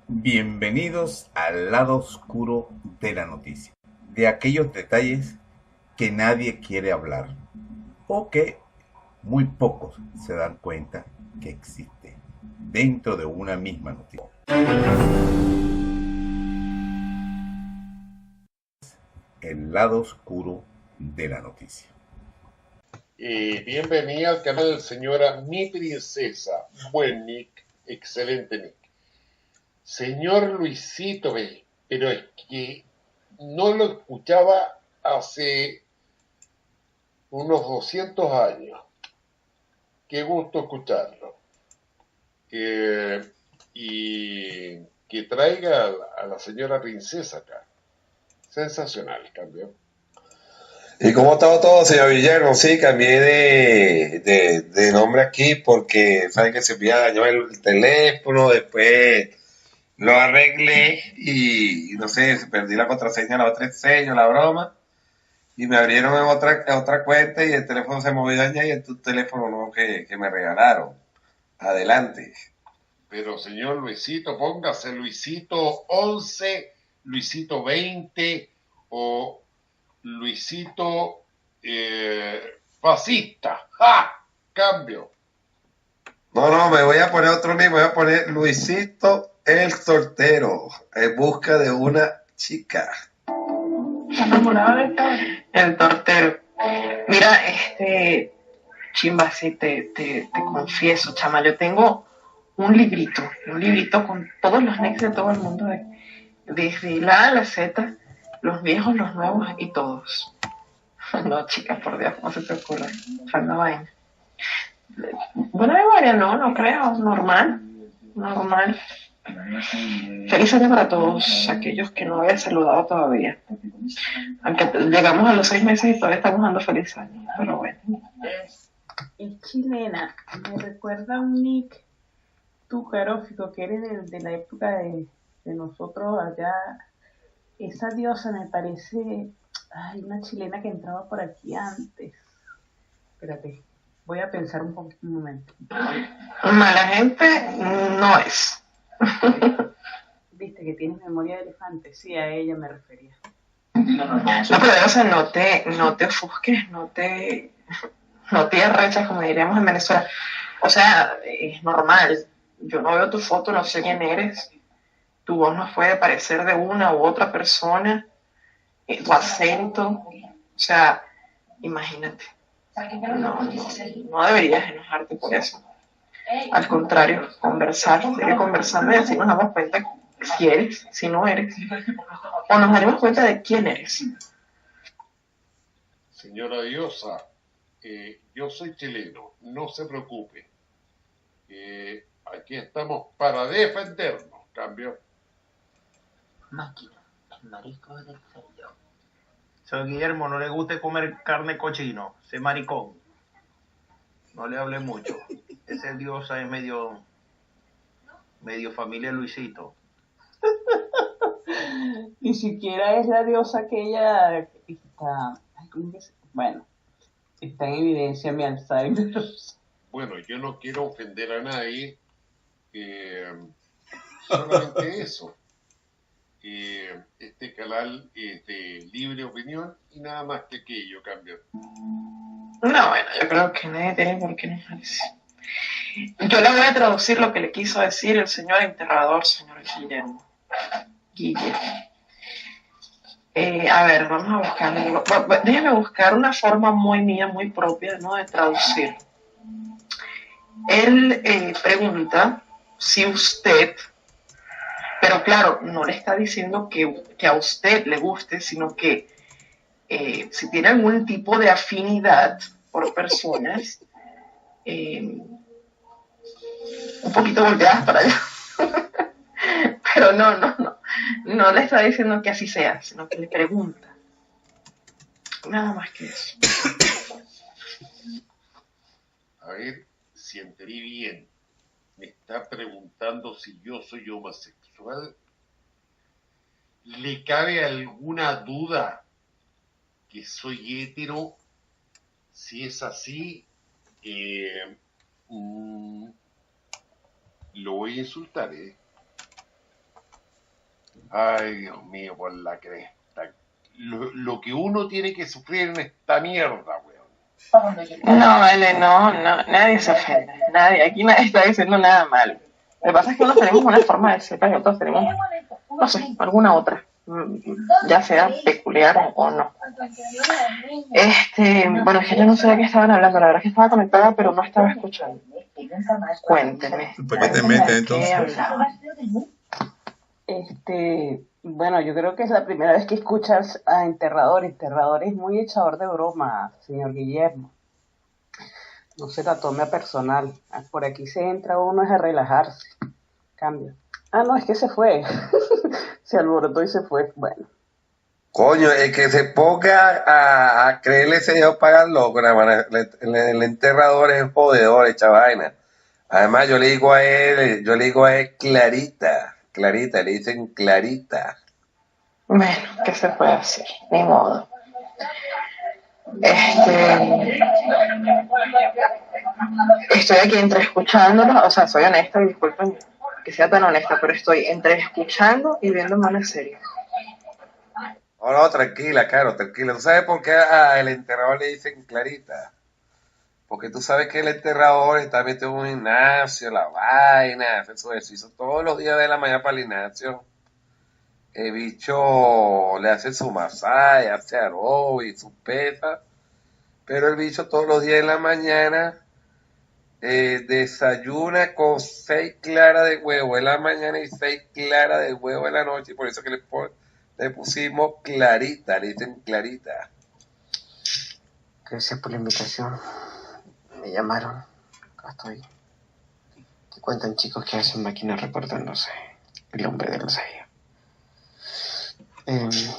Bienvenidos al lado oscuro de la noticia, de aquellos detalles que nadie quiere hablar o que muy pocos se dan cuenta que existen dentro de una misma noticia. El lado oscuro de la noticia. Bienvenida al canal, señora Mi Princesa. Buen nick, excelente nick. Señor Luisito B, pero es que no lo escuchaba hace unos 200 años. Qué gusto escucharlo. Y que traiga a la señora princesa acá. Sensacional, cambio. ¿Y cómo está todo, señor Guillermo? Sí, cambié de nombre aquí porque sabe que se me dañó el teléfono, después lo arreglé y no sé, perdí la contraseña, la otra sello, la broma, y me abrieron en otra cuenta y el teléfono se movió allá y el teléfono nuevo que me regalaron. Adelante. Pero señor Luisito, póngase Luisito 11, Luisito 20 o Luisito fascista. ¡Ja! Cambio. No, me voy a poner otro nombre, me voy a poner Luisito el Soltero, en busca de una chica. Enamorado de todo. El tortero. Mira, chimba, sí, te confieso, chama, yo tengo un librito con todos los nicks de todo el mundo, desde la A a la Z, los viejos, los nuevos y todos. No, chicas, por Dios, ¿cómo se te ocurre? Falta vaina. Buena memoria, no creo, normal. Feliz año para todos aquellos que no habían saludado todavía. Aunque llegamos a los 6 meses y todavía estamos dando feliz año, pero bueno. Es chilena, me recuerda un nick tucarófico que eres de la época de nosotros allá. Esa diosa me parece, una chilena que entraba por aquí antes. Espérate, voy a pensar un momento. Mala gente no es. Viste que tienes memoria de elefante, sí, a ella me refería. No, pero o sea, no te ofusques, no te arrechas, como diríamos en Venezuela. O sea, es normal. Yo no veo tu foto, no sé quién eres. Tu voz nos puede parecer de una u otra persona. Tu acento. O sea, imagínate. No deberías enojarte por eso. Al contrario, sigue conversando y así nos damos cuenta si eres, si no eres. O nos daremos cuenta de quién eres. Señora diosa, yo soy chileno, no se preocupe. Aquí estamos para defendernos, cambio. Máquina, el marisco del cerdo. Señor Guillermo, no le guste comer carne cochino, ese maricón. No le hable mucho. Ese diosa es medio familia Luisito. Ni siquiera es la diosa que ella está, bueno, está en evidencia mi Alzheimer. Bueno, yo no quiero ofender a nadie, solamente eso. Este canal es de libre opinión y nada más que aquello, cambio. No, bueno, yo creo que nadie tiene por qué enojarse. Yo le voy a traducir lo que le quiso decir el señor enterrador, señor Guillermo. A ver, vamos a buscar. Déjeme buscar una forma muy mía, muy propia, ¿no?, de traducir. Él pregunta si usted, pero claro, no le está diciendo que a usted le guste, sino que si tiene algún tipo de afinidad por personas un poquito volteadas para allá. Pero no le está diciendo que así sea, sino que le pregunta. Nada más que eso. A ver, si entendí bien, me está preguntando si yo soy homosexual. ¿Le cabe alguna duda que soy hetero? Si es así, lo voy a insultar, ¿eh? Ay, Dios mío, por la cresta. Lo que uno tiene que sufrir en esta mierda, weón. No, vale, no, nadie se ofende, nadie, aquí nadie está diciendo nada malo. Lo que pasa es que unos tenemos una forma de ser y otros tenemos, no sé, alguna otra, ya sea peculiar o no. Bueno, es que yo no sé de qué estaban hablando, la verdad es que estaba conectada, pero no estaba escuchando. Cuénteme. ¿Por qué te metes ¿Qué entonces? hablaban? Bueno, yo creo que es la primera vez que escuchas a Enterrador. Enterrador es muy echador de broma, señor Guillermo. No se la tome a personal. Por aquí se entra uno es a relajarse. Cambio. Ah, no, es que se fue. Se alborotó y se fue. Bueno. Coño, el que se ponga a creerle ese Dios paga al loco, nada más, el enterrador es jodedor, echa vaina. Además, yo le digo a él Clarita, le dicen Clarita. Bueno, ¿qué se puede hacer? Ni modo. Estoy aquí entre escuchándolo, o sea, soy honesta, disculpen que sea tan honesta, pero estoy entre escuchando y viéndome una serie. Oh, no, tranquila, Caro, tranquila. ¿Tú sabes por qué al enterrador le dicen Clarita? Porque tú sabes que el enterrador está metido en un gimnasio, la vaina, hace su ejercicio todos los días de la mañana para el gimnasio. El bicho le hace su masaje, hace aeróbic, su pesa, pero el bicho todos los días en la mañana desayuna con 6 claras de huevo en la mañana y 6 claras de huevo en la noche, y por eso que le pusimos Clarita, le dicen Clarita. Gracias por la invitación. Me llamaron. Acá estoy. ¿Qué cuentan, chicos? ¿Qué hacen máquinas reportándose? El hombre de los sellos.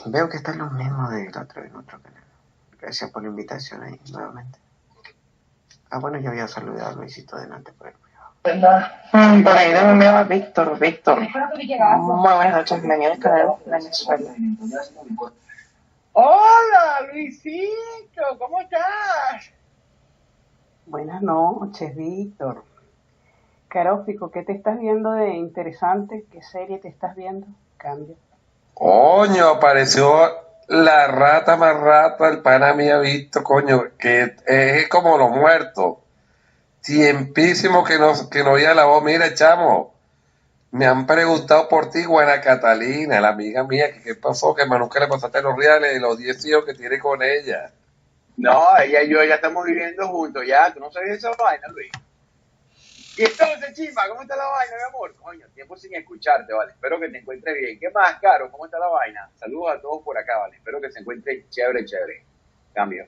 Veo que están los mismos en otro canal. Gracias por la invitación ahí nuevamente. Ah, bueno, yo había saludado a Luisito delante por el privado. Por ahí debe enviar a Víctor. Muy buenas noches, bienvenido al canal Venezuela. Hola, Luisito, ¿cómo estás? Buenas noches, Víctor. Carófico, ¿qué te estás viendo de interesante? ¿Qué serie te estás viendo? Cambio. Coño, apareció la rata más rata, el pana me ha visto, coño, que es como los muertos. Tiempísimo que no oía la voz. Mira, chamo, me han preguntado por ti, Juana Catalina, la amiga mía, que qué pasó, que nunca le pasaste los reales de los 10 hijos que tiene con ella. No, ella y yo ya estamos viviendo juntos, ya, tú no sabías esa vaina, Luis. Y entonces, chimba, ¿cómo está la vaina, mi amor? Coño, tiempo sin escucharte, vale. Espero que te encuentres bien. ¿Qué más, Caro? ¿Cómo está la vaina? Saludos a todos por acá, vale. Espero que se encuentren chévere. Cambio.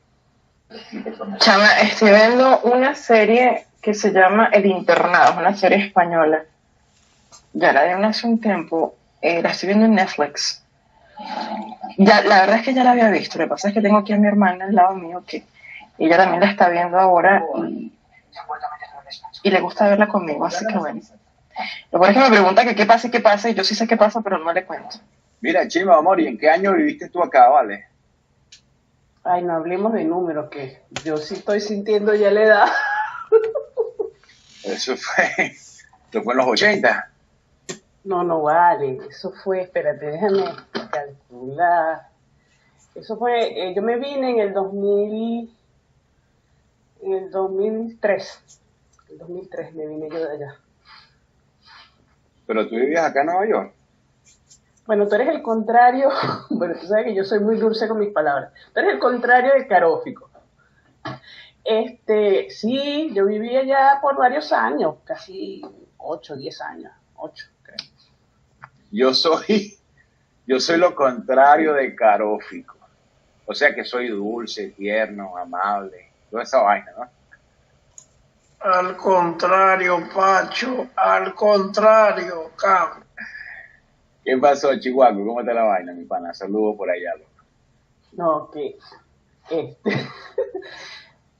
Chama, estoy viendo una serie que se llama El Internado, es una serie española. Ya la vi hace un tiempo, la estoy viendo en Netflix. Ya, la verdad es que ya la había visto, lo que pasa es que tengo aquí a mi hermana al lado mío que ella también la está viendo ahora y le gusta verla conmigo, así que bueno. Lo bueno es que me pregunta que qué pasa, y yo sí sé qué pasa, pero no le cuento. Mira, chimba, amor, ¿y en qué año viviste tú acá, vale? Ay, no hablemos de números, que yo sí estoy sintiendo ya la edad. Eso fue en los 80. No vale, eso fue, espérate, déjame calcular. Eso fue, yo me vine en el 2003. En el 2003 me vine yo de allá. Pero tú vivías acá en Nueva York. Bueno, tú eres el contrario, bueno, tú sabes que yo soy muy dulce con mis palabras. Tú eres el contrario de Carófico. Sí, yo viví allá por varios años, casi 8, 10 años, 8 creo. Yo soy lo contrario de Carófico. O sea que soy dulce, tierno, amable, toda esa vaina, ¿no? Al contrario, Pacho, al contrario, cabrón. ¿Qué pasó, Chihuahua? ¿Cómo está la vaina, mi pana? Saludos por allá, loco. No, que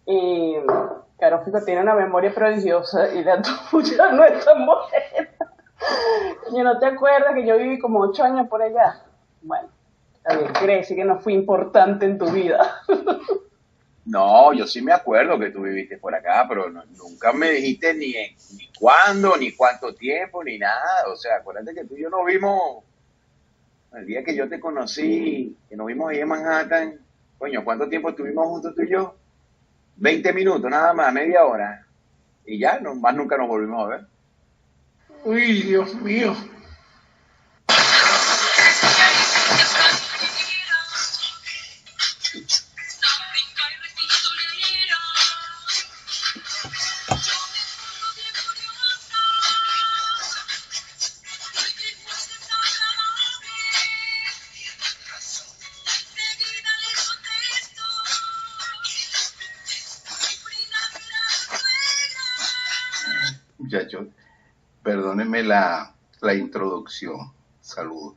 Y Carófico tiene una memoria prodigiosa y la tuya no es tan buena. ¿Y no te acuerdas que yo viví como 8 años por allá? Bueno, está bien, quiere decir que no fui importante en tu vida. No, yo sí me acuerdo que tú viviste por acá, pero nunca me dijiste ni cuándo, ni cuánto tiempo, ni nada. O sea, acuérdate que tú y yo nos vimos el día que yo te conocí, que nos vimos ahí en Manhattan. Coño, ¿cuánto tiempo estuvimos juntos tú y yo? 20 minutos nada más, media hora. Y ya, más nunca nos volvimos a ver. Uy, Dios mío. Muchachos, perdónenme la introducción. Saludos.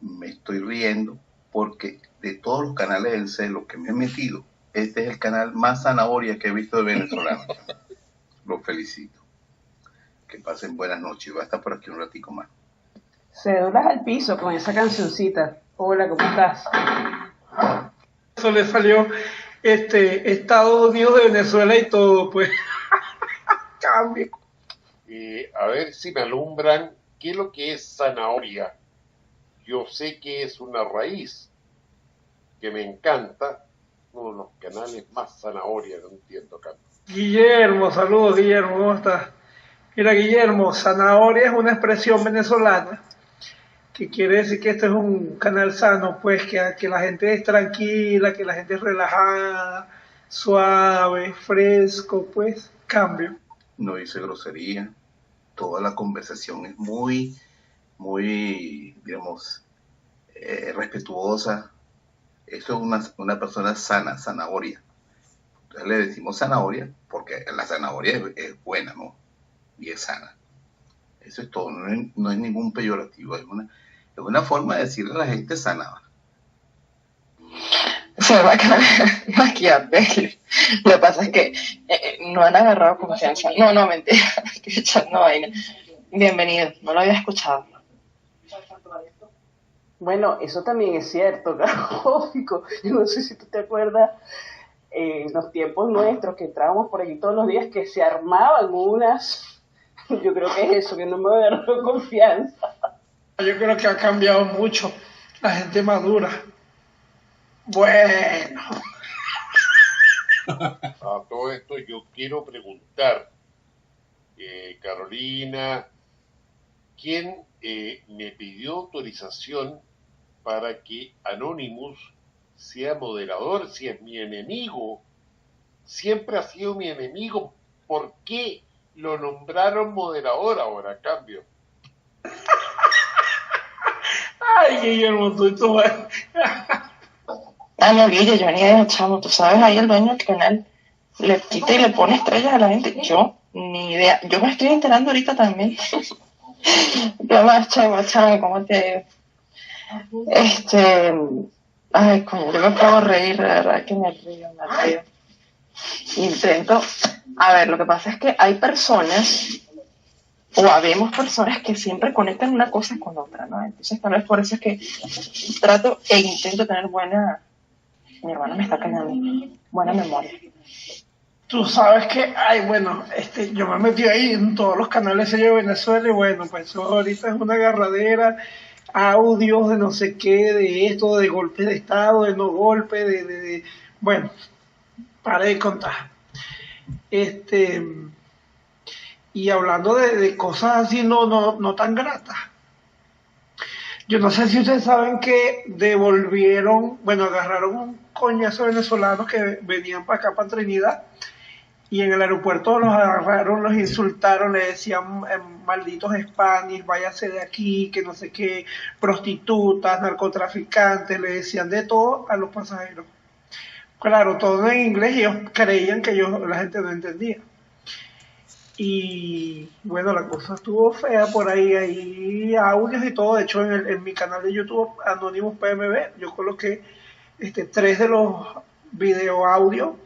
Me estoy riendo porque de todos los canales del celo que me he metido, este es el canal más zanahoria que he visto de venezolano. Los felicito. Que pasen buenas noches. Va a estar por aquí un ratico más. Cédulas al piso con esa cancioncita. Hola, ¿cómo estás? Eso le salió Estados Unidos de Venezuela y todo, pues. Cambio. A ver si me alumbran qué es lo que es zanahoria. Yo sé que es una raíz que me encanta. Uno de los canales más zanahoria, no entiendo acá. Guillermo, saludos Guillermo, ¿cómo estás? Mira Guillermo, zanahoria es una expresión venezolana que quiere decir que este es un canal sano, pues que la gente es tranquila, que la gente es relajada, suave, fresco, pues cambio. No dice grosería. Toda la conversación es muy, digamos, respetuosa. Eso es una persona sana, zanahoria. Entonces le decimos zanahoria porque la zanahoria es buena, ¿no? Y es sana. Eso es todo, no es ningún peyorativo, es una forma de decirle a la gente sana. Se va a Maquiavelo. Lo que pasa es que no han agarrado confianza. No, mentira. Estoy echando vaina. Bienvenido, no lo había escuchado. Bueno, eso también es cierto, Carófico. Yo no sé si tú te acuerdas en los tiempos nuestros que entrábamos por allí todos los días que se armaban unas. Yo creo que es eso, que no me agarró confianza. Yo creo que ha cambiado mucho. La gente madura. Bueno. A todo esto yo quiero preguntar, Carolina, ¿quién me pidió autorización para que Anonymous sea moderador si es mi enemigo? Siempre ha sido mi enemigo. ¿Por qué lo nombraron moderador ahora a cambio? Ay, Guillermo, tú. No, Guille, yo ni idea, chamo. Tú sabes, ahí el dueño del canal le quita y le pone estrellas a la gente. Yo, ni idea. Yo me estoy enterando ahorita también. Yo más, chamo, ¿cómo te digo? Ay, coño, yo me puedo reír, de verdad que me río. Intento. A ver, lo que pasa es que hay personas, o habemos personas que siempre conectan una cosa con otra, ¿no? Entonces, tal vez por eso es que trato e intento tener buena. Mi hermana me está callando. Buena memoria. Tú sabes que, yo me metí ahí en todos los canales de Venezuela y bueno, pues eso ahorita es una agarradera, audios de no sé qué, de esto, de golpe de estado, de no golpe, bueno, paré de contar. Y hablando de cosas así no tan gratas. Yo no sé si ustedes saben que agarraron un coñazo de venezolanos que venían para acá, para Trinidad, y en el aeropuerto los agarraron, los insultaron, le decían malditos Spanish, váyase de aquí, que no sé qué, prostitutas, narcotraficantes, le decían de todo a los pasajeros. Claro, todo en inglés y ellos creían que la gente no entendía. Y bueno, la cosa estuvo fea por ahí audios y todo. De hecho, en mi canal de YouTube, Anonymous PMB, yo coloqué 3 de los video audio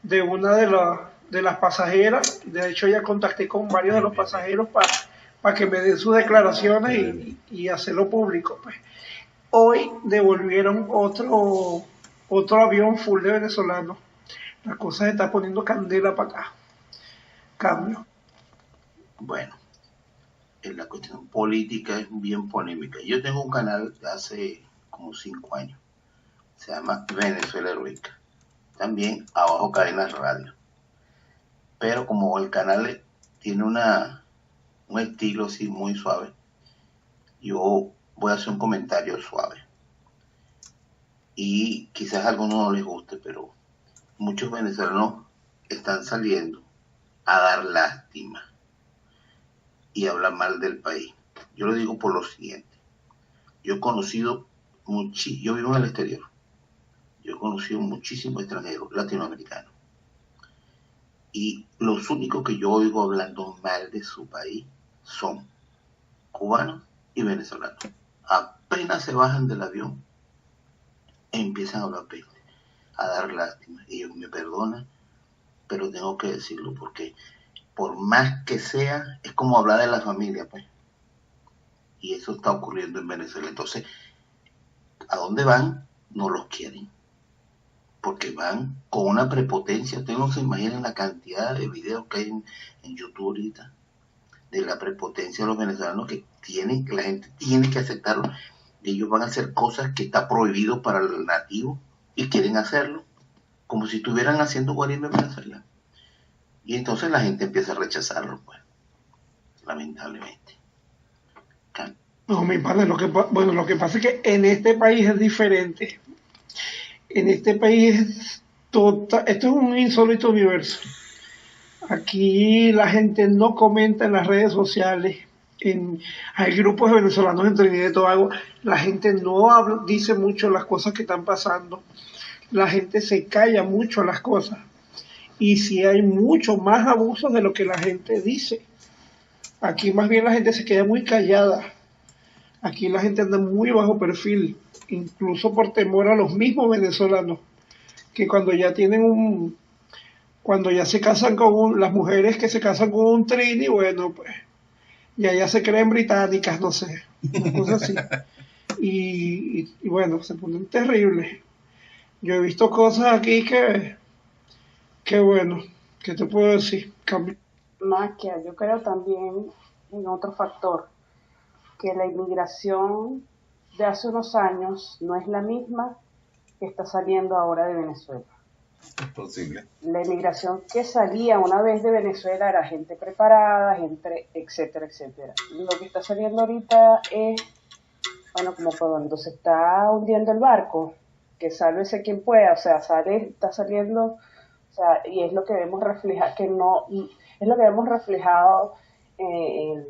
de una de las pasajeras. De hecho, ya contacté con varios de los pasajeros para que me den sus declaraciones y hacerlo público. Pues. Hoy devolvieron otro avión full de venezolanos. La cosa se está poniendo candela para acá. Cambio. Bueno, la cuestión política es bien polémica. Yo tengo un canal de hace como 5 años. Se llama Venezuela Heroica. También abajo Cadenas Radio. Pero como el canal tiene un estilo así muy suave, yo voy a hacer un comentario suave. Y quizás a algunos no les guste, pero muchos venezolanos están saliendo a dar lástima y hablar mal del país. Yo lo digo por lo siguiente. Yo he conocido yo vivo en el exterior. Yo he conocido muchísimos extranjeros latinoamericanos. Y los únicos que yo oigo hablando mal de su país son cubanos y venezolanos. Apenas se bajan del avión, empiezan a hablar peste, a dar lástima. Ellos me perdonan, pero tengo que decirlo porque por más que sea, es como hablar de la familia, pues. Y eso está ocurriendo en Venezuela. Entonces, ¿a dónde van? No los quieren. Porque van con una prepotencia. Ustedes no se imaginan la cantidad de videos que hay en YouTube ahorita de la prepotencia de los venezolanos que la gente tiene que aceptarlo. Ellos van a hacer cosas que está prohibido para el nativo y quieren hacerlo como si estuvieran haciendo guarismo en Venezuela. Y entonces la gente empieza a rechazarlo, pues, lamentablemente. No, mi padre, lo que pasa es que en este país es diferente. En este país esto es un insólito universo. Aquí la gente no comenta en las redes sociales. Hay grupos de venezolanos en Trinidad y Tobago. La gente no dice mucho las cosas que están pasando. La gente se calla mucho las cosas. Y si hay mucho más abusos de lo que la gente dice. Aquí más bien la gente se queda muy callada. Aquí la gente anda muy bajo perfil, incluso por temor a los mismos venezolanos, que cuando ya se casan las mujeres que se casan con un trini, bueno, pues, ya se creen británicas, no sé, una cosa así. Y bueno, se ponen terribles. Yo he visto cosas aquí que bueno, ¿qué te puedo decir? Maquia, yo creo también en otro factor, que la inmigración de hace unos años no es la misma que está saliendo ahora de Venezuela. Es posible. La inmigración que salía una vez de Venezuela era gente preparada, gente, etcétera, etcétera. Lo que está saliendo ahorita es, bueno, como cuando se está hundiendo el barco, que sálvese quien pueda, o sea, está saliendo, o sea, y es lo que vemos reflejado, es lo que vemos reflejado en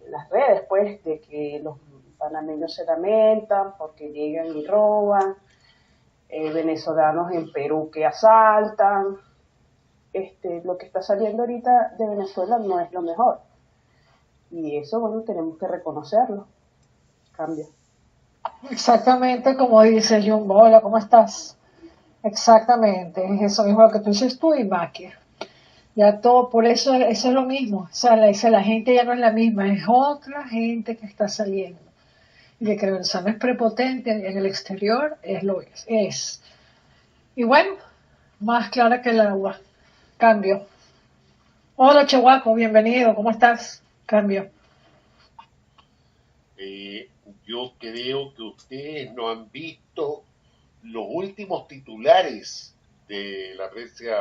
las redes, pues, de que los panameños se lamentan porque llegan y roban, venezolanos en Perú que asaltan. Lo que está saliendo ahorita de Venezuela no es lo mejor. Y eso, bueno, tenemos que reconocerlo. Cambia. Exactamente como dice Jumbo. Hola, ¿cómo estás? Exactamente, es eso mismo lo que tú dices tú y Maquia. Ya todo, por eso es lo mismo. O sea, la gente ya no es la misma, es otra gente que está saliendo. Y de que Venezuela es prepotente en el exterior, es. Y bueno, más clara que el agua. Cambio. Hola, Chihuahua, bienvenido, ¿cómo estás? Cambio. Yo creo que ustedes no han visto los últimos titulares de la prensa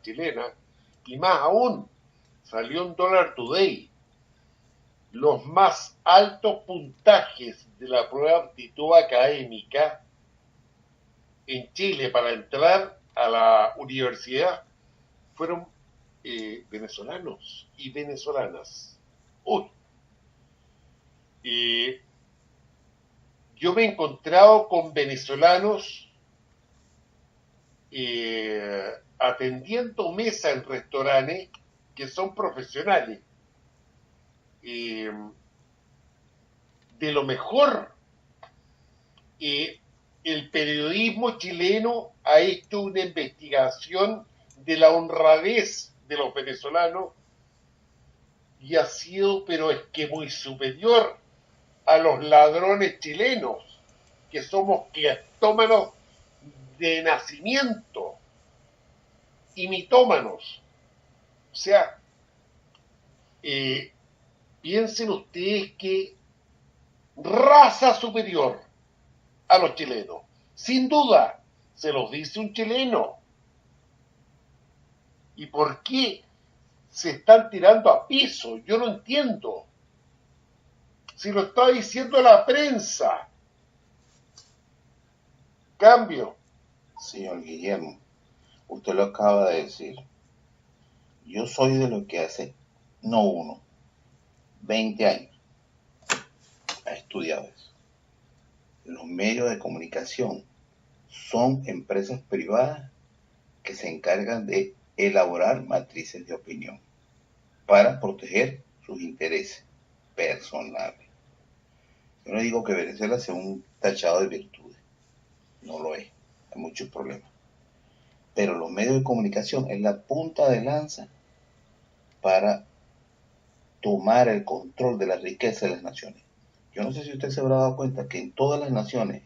chilena, y más aún, salió en Dollar Today, los más altos puntajes de la prueba de aptitud académica en Chile para entrar a la universidad fueron venezolanos y venezolanas. Yo me he encontrado con venezolanos atendiendo mesa en restaurantes que son profesionales, de lo mejor. El periodismo chileno ha hecho una investigación de la honradez de los venezolanos y ha sido, pero es que muy superior a los ladrones chilenos, que somos cleptómanos de nacimiento y mitómanos. O sea, piensen ustedes que raza superior a los chilenos, sin duda, se los dice un chileno. ¿Y por qué se están tirando a piso? Yo no entiendo. Si lo está diciendo la prensa. Cambio. Señor Guillermo, usted lo acaba de decir. Yo soy de los que hace, no 20 años, ha estudiado eso. Los medios de comunicación son empresas privadas que se encargan de elaborar matrices de opinión para proteger sus intereses personales. Yo no digo que Venezuela sea un tachado de virtudes, no lo es, hay muchos problemas. Pero los medios de comunicación es la punta de lanza para tomar el control de la riqueza de las naciones. Yo no sé si usted se habrá dado cuenta que en todas las naciones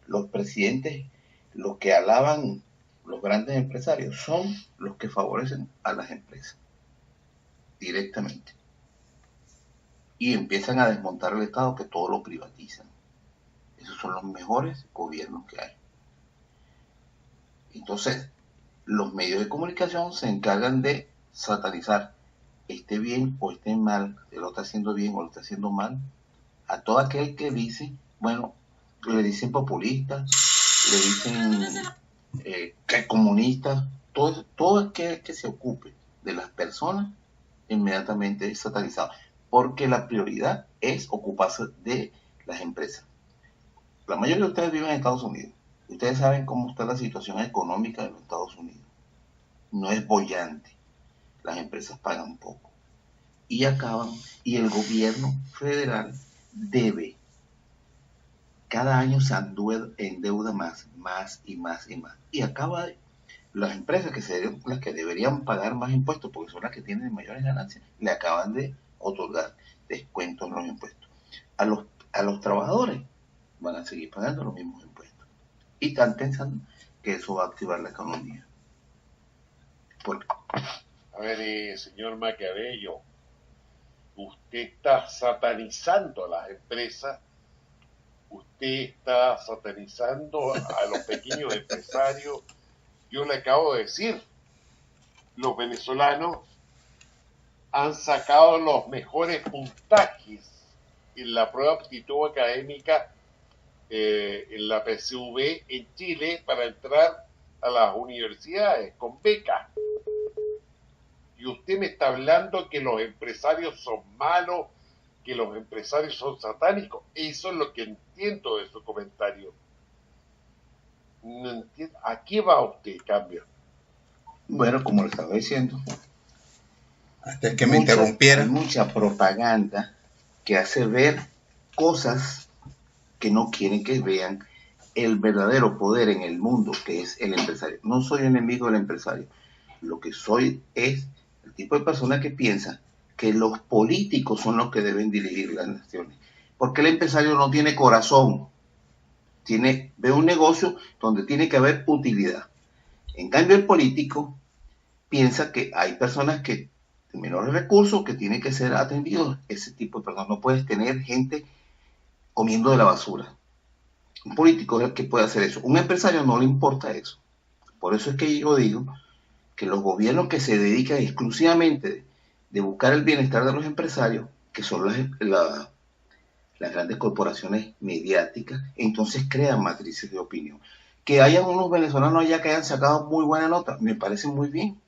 los presidentes, los que alaban los grandes empresarios, son los que favorecen a las empresas directamente. Y empiezan a desmontar el Estado, que todo lo privatizan. Esos son los mejores gobiernos que hay. Entonces, los medios de comunicación se encargan de satanizar, esté bien o esté mal, que lo está haciendo bien o lo está haciendo mal, a todo aquel que dice, bueno, le dicen populista, le dicen que es comunista, todo aquel que se ocupe de las personas, inmediatamente es satanizado, porque la prioridad es ocuparse de las empresas. La mayoría de ustedes viven en Estados Unidos. Ustedes saben cómo está la situación económica de los Estados Unidos. No es boyante. Las empresas pagan poco. Y acaban, y el gobierno federal debe. Cada año se endeuda más y más. Y acaba las empresas que serían las que deberían pagar más impuestos, porque son las que tienen mayores ganancias, le acaban de otorgar descuentos en los impuestos. A los trabajadores van a seguir pagando los mismos impuestos. Y están pensando que eso va a activar la economía. A ver, señor Maquiavello, usted está satanizando a las empresas, usted está satanizando a los pequeños empresarios. Yo le acabo de decir, los venezolanos han sacado los mejores puntajes en la prueba de aptitud académica en la PSV en Chile para entrar a las universidades con becas. Y usted me está hablando que los empresarios son malos, que los empresarios son satánicos. Eso es lo que entiendo de su comentario. No entiendo. ¿A qué va usted, Cambio? Bueno, como le estaba diciendo, hasta que me interrumpiera. Hay mucha propaganda que hace ver cosas que no quieren que vean el verdadero poder en el mundo, que es el empresario. No soy enemigo del empresario. Lo que soy es el tipo de persona que piensa que los políticos son los que deben dirigir las naciones. Porque el empresario no tiene corazón. Ve un negocio donde tiene que haber utilidad. En cambio, el político piensa que hay personas que de menores recursos que tienen que ser atendidos. Ese tipo de personas. No puedes tener gente comiendo de la basura. Un político es el que puede hacer eso. Un empresario no le importa eso. Por eso es que yo digo que los gobiernos que se dedican exclusivamente de buscar el bienestar de los empresarios, que son las grandes corporaciones mediáticas, entonces crean matrices de opinión. Que hayan unos venezolanos allá que hayan sacado muy buena nota, me parece muy bien.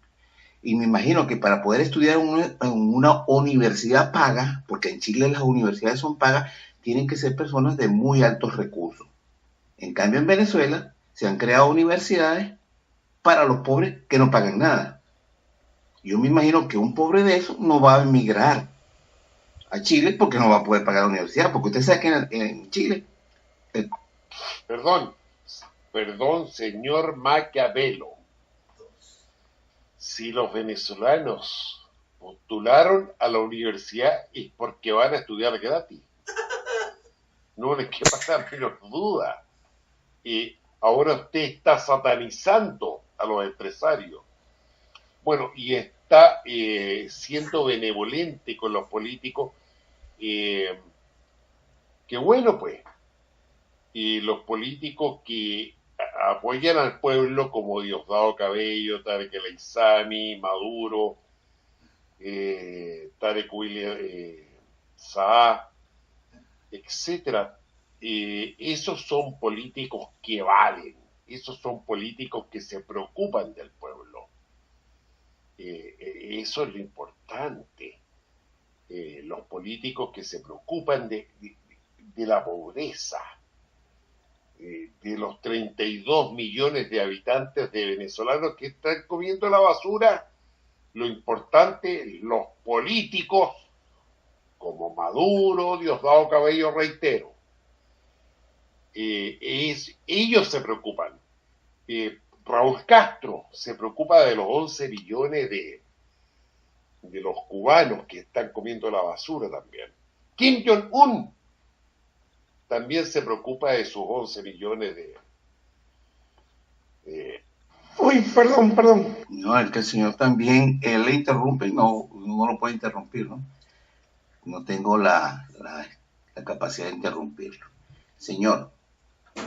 Y me imagino que para poder estudiar en una universidad paga, porque en Chile las universidades son pagas, tienen que ser personas de muy altos recursos. En cambio, en Venezuela se han creado universidades para los pobres que no pagan nada. Yo me imagino que un pobre de esos no va a emigrar a Chile porque no va a poder pagar la universidad, porque usted sabe que en Chile... Perdón, señor Maquiavelo. Si los venezolanos postularon a la universidad es porque van a estudiar gratis. No les quepa la menor duda. Ahora usted está satanizando a los empresarios. Bueno, y está siendo benevolente con los políticos. Que bueno, pues. Los políticos que apoyan al pueblo, como Diosdado Cabello, Tarek El Aissami, Maduro, Tarek William Saá, etcétera. Esos son políticos que valen, esos son políticos que se preocupan del pueblo. Eso es lo importante. Los políticos que se preocupan de la pobreza, de los 32 millones de habitantes de venezolanos que están comiendo la basura. Lo importante, los políticos como Maduro, Diosdado Cabello, reitero, ellos se preocupan. Raúl Castro se preocupa de los 11 millones de los cubanos que están comiendo la basura también. Kim Jong-un también se preocupa de sus 11 millones de... Uy, perdón. No, es que el señor también, él le interrumpe y no lo puede interrumpir, ¿no? No tengo la capacidad de interrumpirlo. Señor,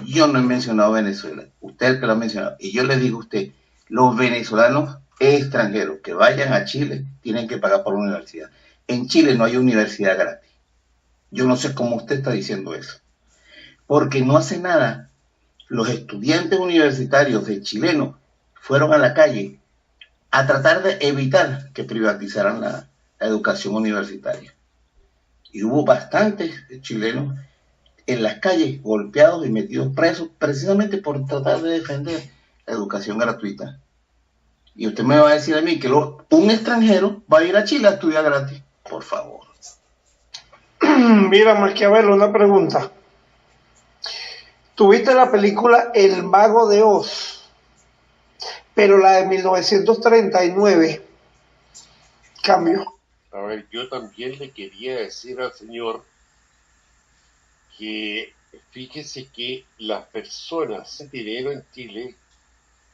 yo no he mencionado Venezuela, usted es el que lo ha mencionado, y yo le digo a usted, los venezolanos extranjeros que vayan a Chile tienen que pagar por la universidad. En Chile no hay universidad gratis. Yo no sé cómo usted está diciendo eso. Porque no hace nada, los estudiantes universitarios de chilenos fueron a la calle a tratar de evitar que privatizaran la educación universitaria. Y hubo bastantes chilenos en las calles golpeados y metidos presos precisamente por tratar de defender la educación gratuita. Y usted me va a decir a mí que un extranjero va a ir a Chile a estudiar gratis. Por favor. Mira, Maquiavelo, una pregunta. ¿Tuviste la película El Mago de Oz? Pero la de 1939 cambió. A ver, yo también le quería decir al señor que fíjese que las personas de dinero en Chile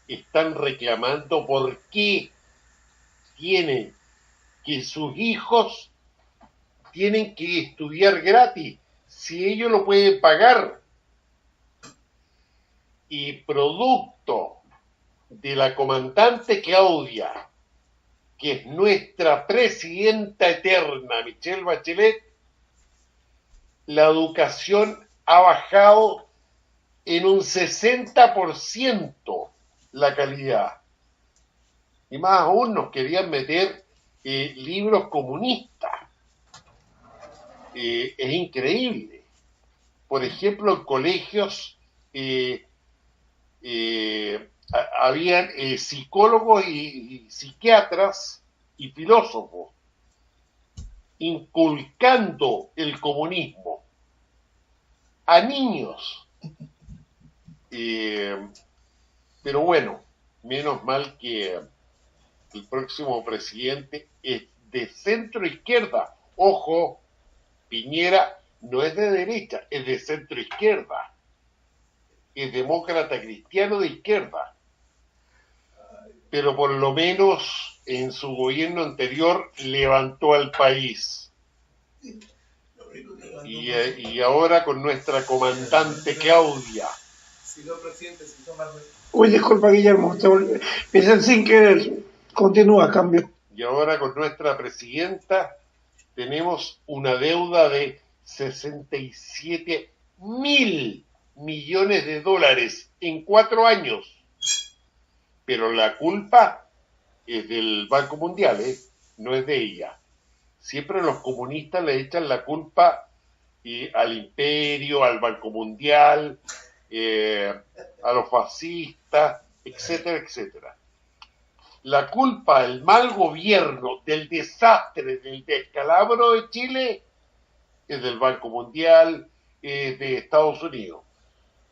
están reclamando por qué tienen que sus hijos tienen que estudiar gratis si ellos lo pueden pagar. Y producto de la comandante Claudia, que es nuestra presidenta eterna, Michelle Bachelet, la educación ha bajado en un 60% la calidad. Y más aún nos querían meter libros comunistas. Es increíble. Por ejemplo, en colegios habían psicólogos y psiquiatras y filósofos inculcando el comunismo a niños. Pero bueno, menos mal que el próximo presidente es de centro izquierda. Ojo, Piñera no es de derecha, es de centro izquierda. Es demócrata cristiano de izquierda. Pero por lo menos en su gobierno anterior levantó al país. Y ahora con nuestra comandante Claudia. Uy, disculpa, Guillermo, piensen sin querer. Continúa, cambio. Y ahora con nuestra presidenta tenemos una deuda de 67.000 millones de dólares en 4 años. Pero la culpa es del Banco Mundial, no es de ella. Siempre los comunistas le echan la culpa al imperio, al Banco Mundial, a los fascistas, etcétera, etcétera. La culpa del mal gobierno, del desastre, del descalabro de Chile es del Banco Mundial, de Estados Unidos.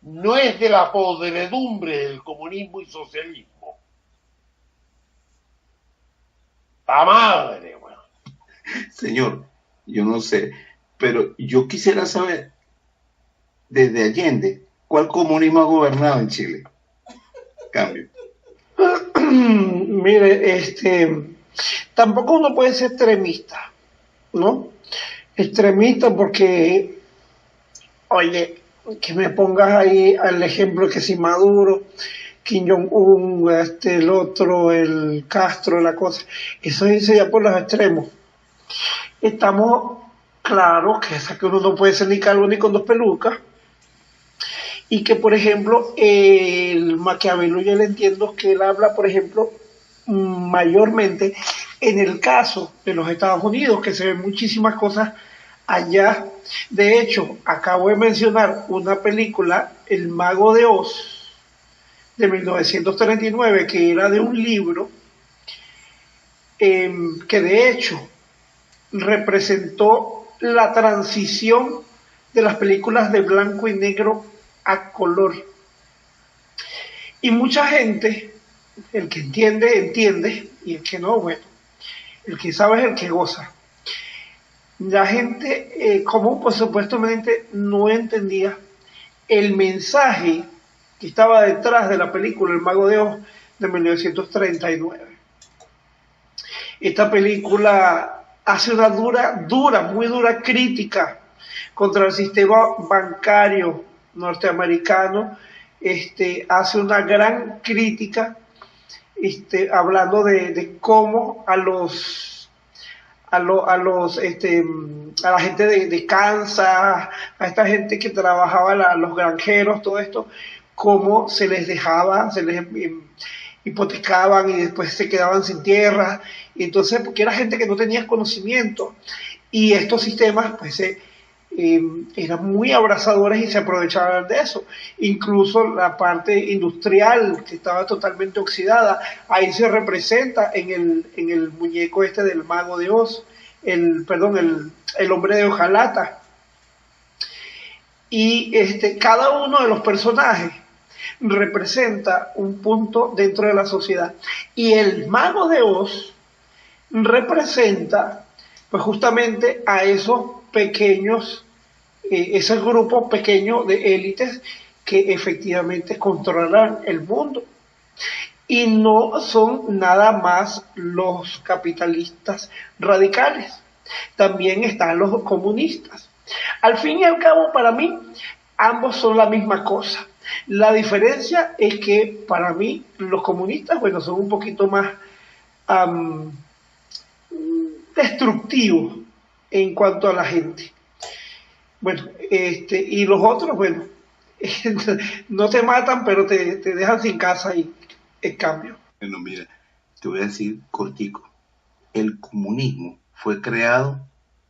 No es de la podredumbre del comunismo y socialismo. ¡La madre, weón! Señor, yo no sé, pero yo quisiera saber, desde Allende, ¿cuál comunismo ha gobernado en Chile? Cambio. Mire, tampoco uno puede ser extremista, ¿no? Extremista porque, oye, que me pongas ahí al ejemplo que si Maduro, Kim Jong-un, el otro, el Castro, la cosa, eso es ya por los extremos. Estamos claros que uno no puede ser ni calvo ni con dos pelucas, y que, por ejemplo, el Maquiavelo, yo le entiendo que él habla, por ejemplo, mayormente en el caso de los Estados Unidos, que se ven muchísimas cosas allá. De hecho, acabo de mencionar una película, El Mago de Oz, de 1939, que era de un libro que de hecho representó la transición de las películas de blanco y negro a color. Y mucha gente, el que entiende, entiende, y el que no, bueno, el que sabe es el que goza. La gente común, por supuestamente, no entendía el mensaje que estaba detrás de la película El Mago de Oz de 1939. Esta película hace una muy dura crítica contra el sistema bancario norteamericano, hace una gran crítica, hablando de cómo a la gente de Kansas, a esta gente que trabajaba, los granjeros, todo esto, cómo se les dejaba, se les hipotecaban y después se quedaban sin tierra, y entonces porque era gente que no tenía conocimiento, y estos sistemas pues eran muy abrazadores y se aprovechaban de eso. Incluso la parte industrial, que estaba totalmente oxidada, ahí se representa en el muñeco del Mago de Oz, el hombre de hojalata. Y cada uno de los personajes representa un punto dentro de la sociedad. Y el Mago de Oz representa pues justamente a esos pequeños, ese grupo pequeño de élites que efectivamente controlan el mundo. Y no son nada más los capitalistas radicales, también están los comunistas. Al fin y al cabo, para mí, ambos son la misma cosa. La diferencia es que para mí los comunistas, bueno, son un poquito más destructivos en cuanto a la gente. Bueno, y los otros, bueno, no te matan, pero te dejan sin casa y en cambio. Bueno, mira, te voy a decir cortico. El comunismo fue creado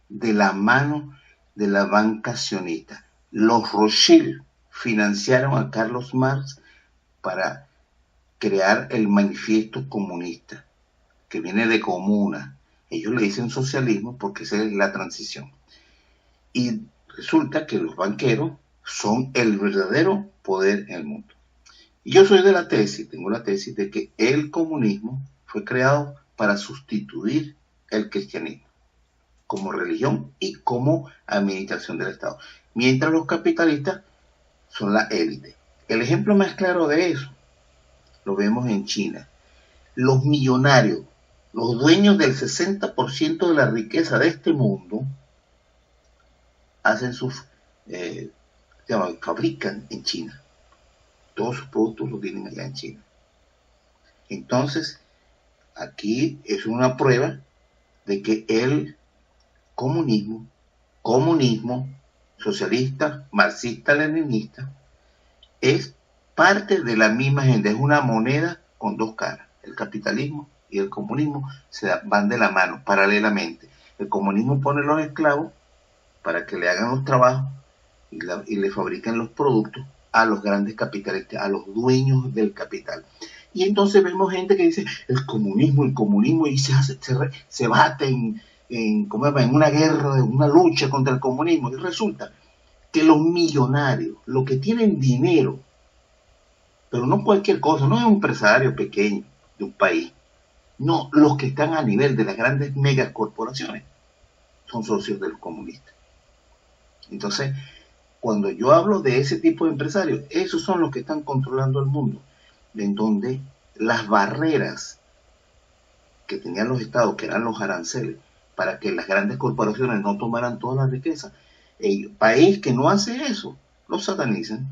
de la mano de la banca sionista. Los Rothschild financiaron a Carlos Marx para crear el manifiesto comunista, que viene de comuna. Ellos le dicen socialismo porque esa es la transición. Y resulta que los banqueros son el verdadero poder en el mundo. Y yo soy de la tesis, tengo la tesis de que el comunismo fue creado para sustituir el cristianismo como religión y como administración del Estado, mientras los capitalistas son la élite. El ejemplo más claro de eso lo vemos en China. Los millonarios, los dueños del 60% de la riqueza de este mundo, hacen fabrican en China. Todos sus productos los tienen allá en China. Entonces, aquí es una prueba de que el comunismo socialista, marxista, leninista, es parte de la misma gente, es una moneda con dos caras. El capitalismo y el comunismo van de la mano, paralelamente. El comunismo pone los esclavos para que le hagan los trabajos y le fabriquen los productos a los grandes capitalistas, a los dueños del capital. Y entonces vemos gente que dice el comunismo, y se bate en una guerra, en una lucha contra el comunismo. Y resulta que los millonarios, los que tienen dinero, pero no cualquier cosa, no es un empresario pequeño de un país, No, los que están a nivel de las grandes megacorporaciones son socios de los comunistas. Entonces, cuando yo hablo de ese tipo de empresarios, esos son los que están controlando el mundo, en donde las barreras que tenían los estados, que eran los aranceles, para que las grandes corporaciones no tomaran toda la riqueza, el país que no hace eso, lo satanizan,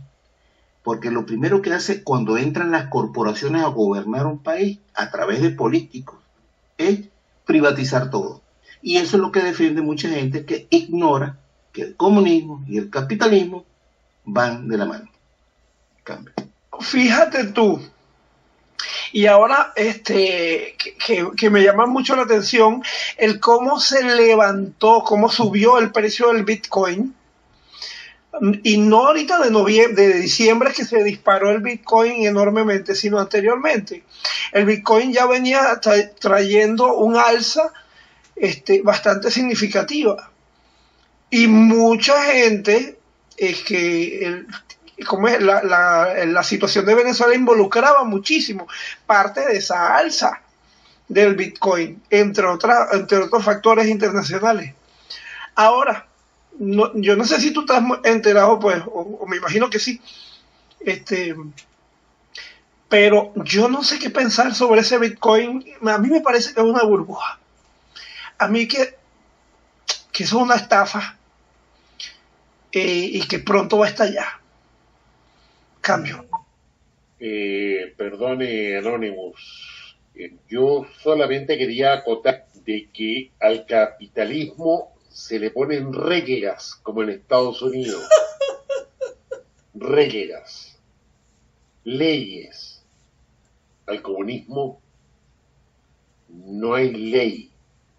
porque lo primero que hace cuando entran las corporaciones a gobernar un país a través de políticos es privatizar todo. Y eso es lo que defiende mucha gente que ignora que el comunismo y el capitalismo van de la mano. Cambio. Fíjate tú, y ahora que me llama mucho la atención el cómo se levantó, cómo subió el precio del Bitcoin, y no ahorita de diciembre que se disparó el Bitcoin enormemente, sino anteriormente. El Bitcoin ya venía trayendo un alza bastante significativa. Y mucha gente, la situación de Venezuela involucraba muchísimo parte de esa alza del Bitcoin, entre otros factores internacionales. Ahora, yo no sé si tú estás enterado, pues, o me imagino que sí, pero yo no sé qué pensar sobre ese Bitcoin. A mí me parece que es una burbuja. A mí que es una estafa, y que pronto va a estallar. Cambio. Perdone, Anonymous. Yo solamente quería acotar de que al capitalismo se le ponen reglas, como en Estados Unidos. Reglas. Leyes. Al comunismo no hay ley.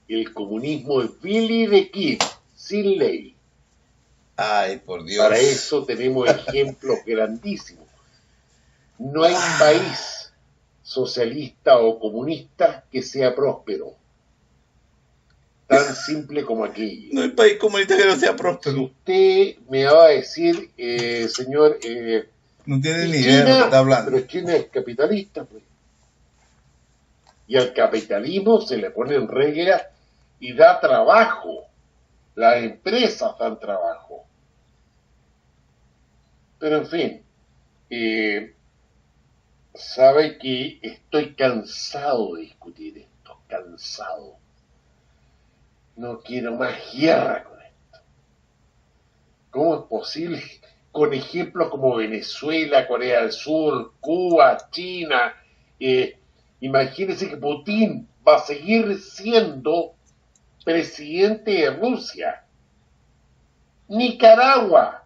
El comunismo es Billy the Kid, sin ley. Ay, por Dios. Para eso tenemos ejemplos grandísimos. No hay país socialista o comunista que sea próspero. Tan simple como aquello. No hay país comunista que no sea próspero. Si usted me va a decir, señor... no tiene ni idea de lo que está hablando. Pero China es capitalista, pues. Y al capitalismo se le ponen reglas y da trabajo. Las empresas dan trabajo. Pero en fin, sabe que estoy cansado de discutir esto, cansado. No quiero más guerra con esto. ¿Cómo es posible? Con ejemplos como Venezuela, Corea del Sur, Cuba, China. Imagínense que Putin va a seguir siendo presidente de Rusia. Nicaragua.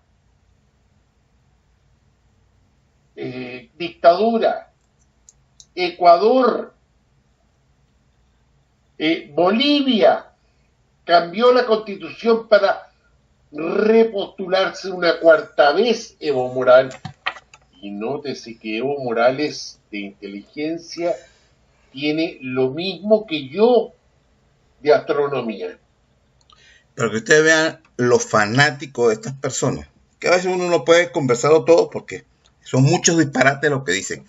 Dictadura. Ecuador. Bolivia. Cambió la constitución para repostularse una cuarta vez Evo Morales. Y nótese que Evo Morales de inteligencia tiene lo mismo que yo de astronomía. Pero que ustedes vean los fanáticos de estas personas, que a veces uno no puede conversarlo todo porque son muchos disparates lo que dicen.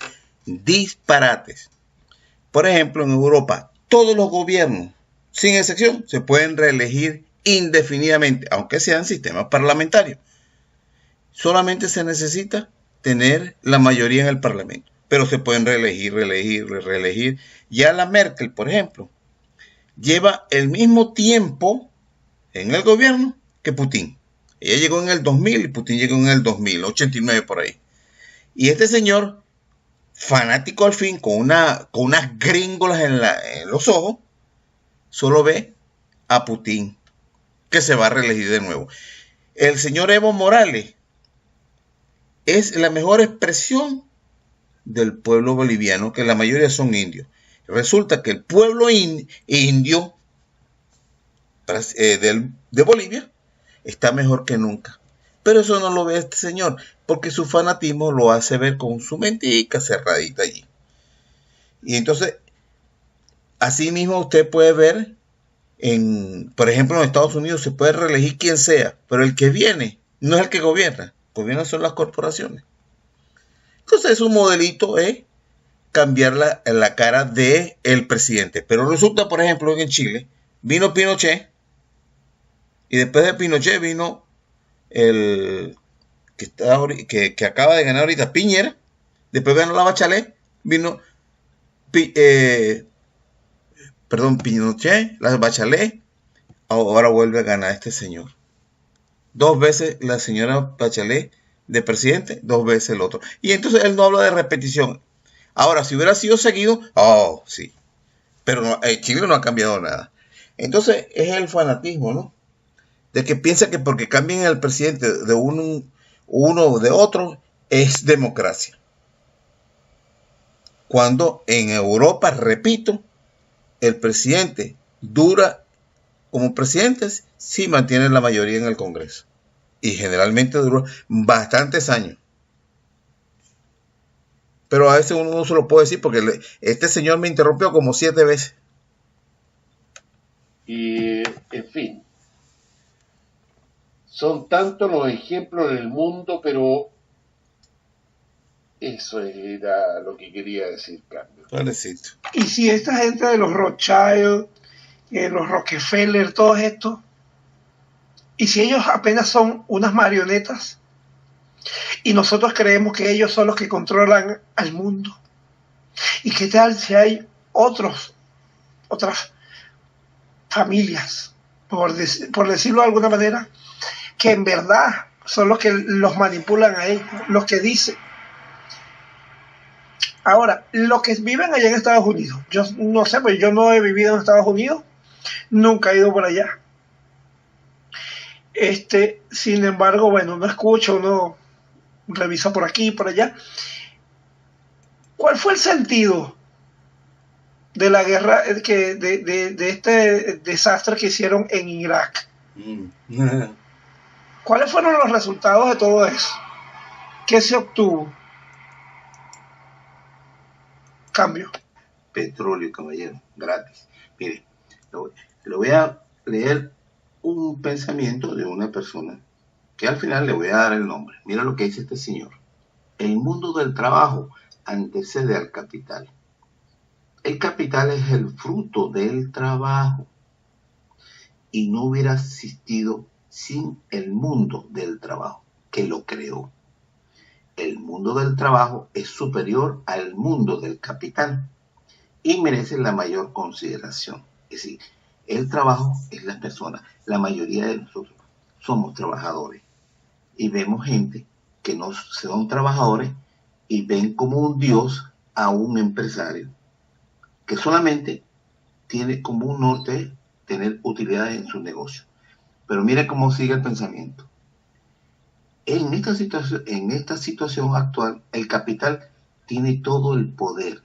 Disparates. Por ejemplo, en Europa, todos los gobiernos, sin excepción, se pueden reelegir indefinidamente, aunque sean sistemas parlamentarios. Solamente se necesita tener la mayoría en el Parlamento, pero se pueden reelegir. Ya la Merkel, por ejemplo, lleva el mismo tiempo en el gobierno que Putin. Ella llegó en el 2000 y Putin llegó en el 2089 por ahí. Y este señor, fanático al fin, con unas gringolas en los ojos, solo ve a Putin, que se va a reelegir de nuevo. El señor Evo Morales es la mejor expresión del pueblo boliviano, que la mayoría son indios. Resulta que el pueblo indio de Bolivia está mejor que nunca. Pero eso no lo ve este señor, porque su fanatismo lo hace ver con su mentica cerradita allí. Y entonces, así mismo usted puede ver, por ejemplo, en Estados Unidos se puede reelegir quien sea, pero el que viene no es el que gobierna, gobiernan son las corporaciones. Entonces, es un modelito cambiar la cara del presidente. Pero resulta, por ejemplo, que en Chile vino Pinochet, y después de Pinochet vino el que acaba de ganar ahorita, Piñera. Después ganó la Bachelet, vino Pinochet, la Bachelet, ahora vuelve a ganar este señor. 2 veces la señora Bachelet de presidente, 2 veces el otro. Y entonces él no habla de repetición. Ahora, si hubiera sido seguido, sí. Pero no, Chile no ha cambiado nada. Entonces es el fanatismo, ¿no? De que piensa que porque cambien el presidente de uno de otro es democracia. Cuando en Europa, repito, el presidente dura como presidente, sí mantiene la mayoría en el Congreso. Y generalmente duró bastantes años. Pero a veces uno no se lo puede decir porque este señor me interrumpió como 7 veces. Y, en fin, son tantos los ejemplos en el mundo, pero eso era lo que quería decir, Carlos. Pobrecito. Y si esta gente de los Rothschild, los Rockefeller, todos estos, y si ellos apenas son unas marionetas, y nosotros creemos que ellos son los que controlan al mundo, ¿y qué tal si hay otras familias, por decirlo de alguna manera, que en verdad son los que los manipulan a ellos, los que dicen? Ahora, los que viven allá en Estados Unidos, yo no sé, pues yo no he vivido en Estados Unidos, nunca he ido por allá. Sin embargo, bueno, uno escucha, uno revisa por aquí y por allá. ¿Cuál fue el sentido de la guerra, de este desastre que hicieron en Irak? ¿Cuáles fueron los resultados de todo eso? ¿Qué se obtuvo? Cambio. Petróleo, caballero, gratis. Mire, le voy a leer un pensamiento de una persona que al final le voy a dar el nombre. Mira lo que dice este señor. El mundo del trabajo antecede al capital. El capital es el fruto del trabajo y no hubiera existido sin el mundo del trabajo que lo creó. El mundo del trabajo es superior al mundo del capital y merece la mayor consideración. Es decir, el trabajo es la persona. La mayoría de nosotros somos trabajadores y vemos gente que no son trabajadores y ven como un dios a un empresario que solamente tiene como un norte tener utilidades en su negocio. Pero mira cómo sigue el pensamiento. En esta situación actual, el capital tiene todo el poder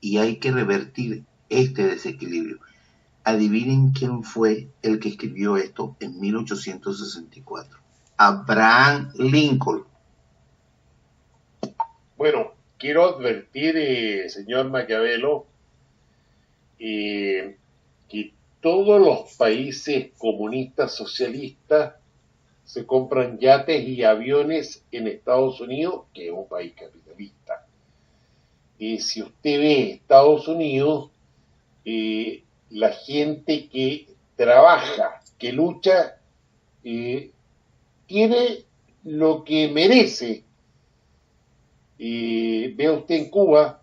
y hay que revertir este desequilibrio. Adivinen quién fue el que escribió esto en 1864. Abraham Lincoln. Bueno, quiero advertir, señor Maquiavelo, que todos los países comunistas socialistas se compran yates y aviones en Estados Unidos, que es un país capitalista. Si usted ve Estados Unidos, la gente que trabaja, que lucha, tiene lo que merece. Vea usted en Cuba,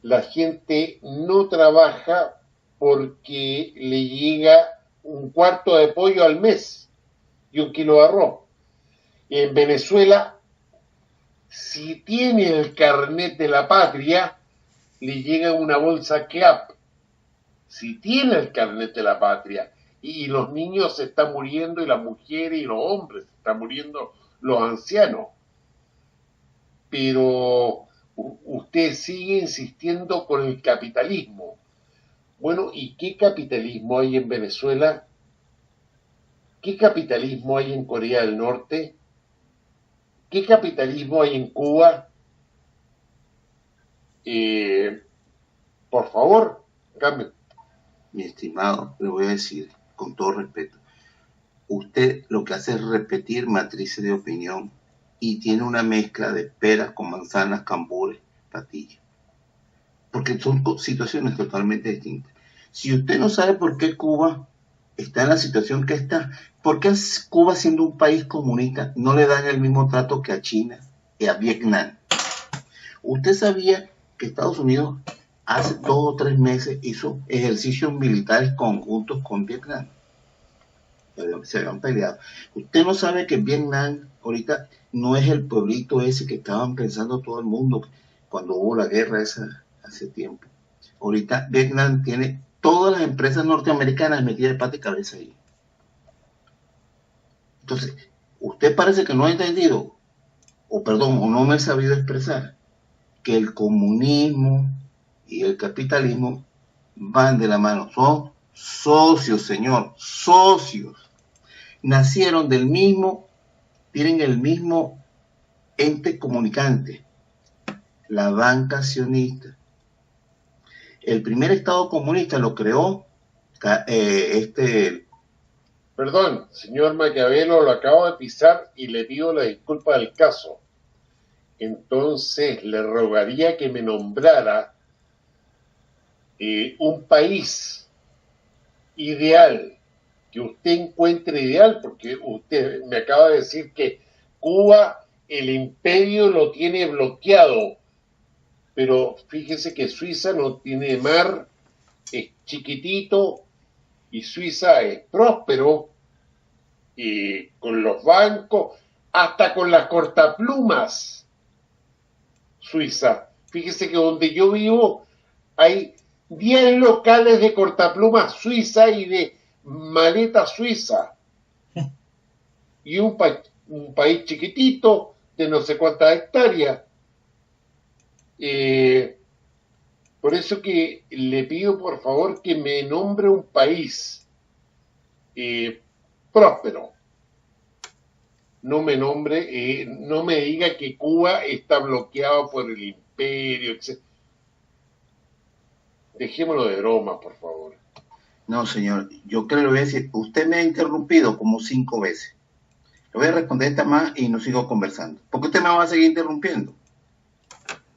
la gente no trabaja porque le llega un cuarto de pollo al mes y 1 kilo de arroz. En Venezuela, si tiene el carnet de la patria, le llega una bolsa CLAP. Si tiene el carnet de la patria, y los niños se están muriendo, y las mujeres y los hombres se están muriendo, los ancianos. Pero usted sigue insistiendo con el capitalismo. Bueno, ¿y qué capitalismo hay en Venezuela? ¿Qué capitalismo hay en Corea del Norte? ¿Qué capitalismo hay en Cuba? Por favor, cambio. Mi estimado, le voy a decir con todo respeto, usted lo que hace es repetir matrices de opinión y tiene una mezcla de peras con manzanas, cambures, Patilla. Porque son situaciones totalmente distintas. Si usted no sabe por qué Cuba está en la situación que está, ¿por qué Cuba, siendo un país comunista, no le dan el mismo trato que a China y a Vietnam? ¿Usted sabía que Estados Unidos hace 2 o 3 meses hizo ejercicios militares conjuntos con Vietnam? Se habían peleado. Usted no sabe que Vietnam ahorita no es el pueblito ese que estaban pensando todo el mundo cuando hubo la guerra esa hace tiempo. Ahorita Vietnam tiene todas las empresas norteamericanas metidas de pata y cabeza ahí. Entonces, usted parece que no ha entendido, o no me ha sabido expresar, que el comunismo y el capitalismo van de la mano. Son socios, señor, socios. Nacieron del mismo, tienen el mismo ente comunicante, la banca sionista. El primer Estado comunista lo creó Perdón, señor Maquiavelo, lo acabo de pisar y le pido la disculpa del caso. Entonces le rogaría que me nombrara un país ideal, que usted encuentre ideal, porque usted me acaba de decir que Cuba, el imperio lo tiene bloqueado, pero fíjese que Suiza no tiene mar, es chiquitito, y Suiza es próspero, y con los bancos, hasta con las cortaplumas. Suiza, fíjese que donde yo vivo hay 10 locales de cortaplumas suiza y de maleta suiza, y un país chiquitito de no sé cuántas hectáreas. Por eso que le pido por favor que me nombre un país próspero. No me nombre, no me diga que Cuba está bloqueado por el imperio, etc. Dejémoslo de broma, por favor. No, señor, yo creo que le voy a decir, usted me ha interrumpido como 5 veces. Le voy a responder esta más y no sigo conversando. ¿Por qué usted me va a seguir interrumpiendo?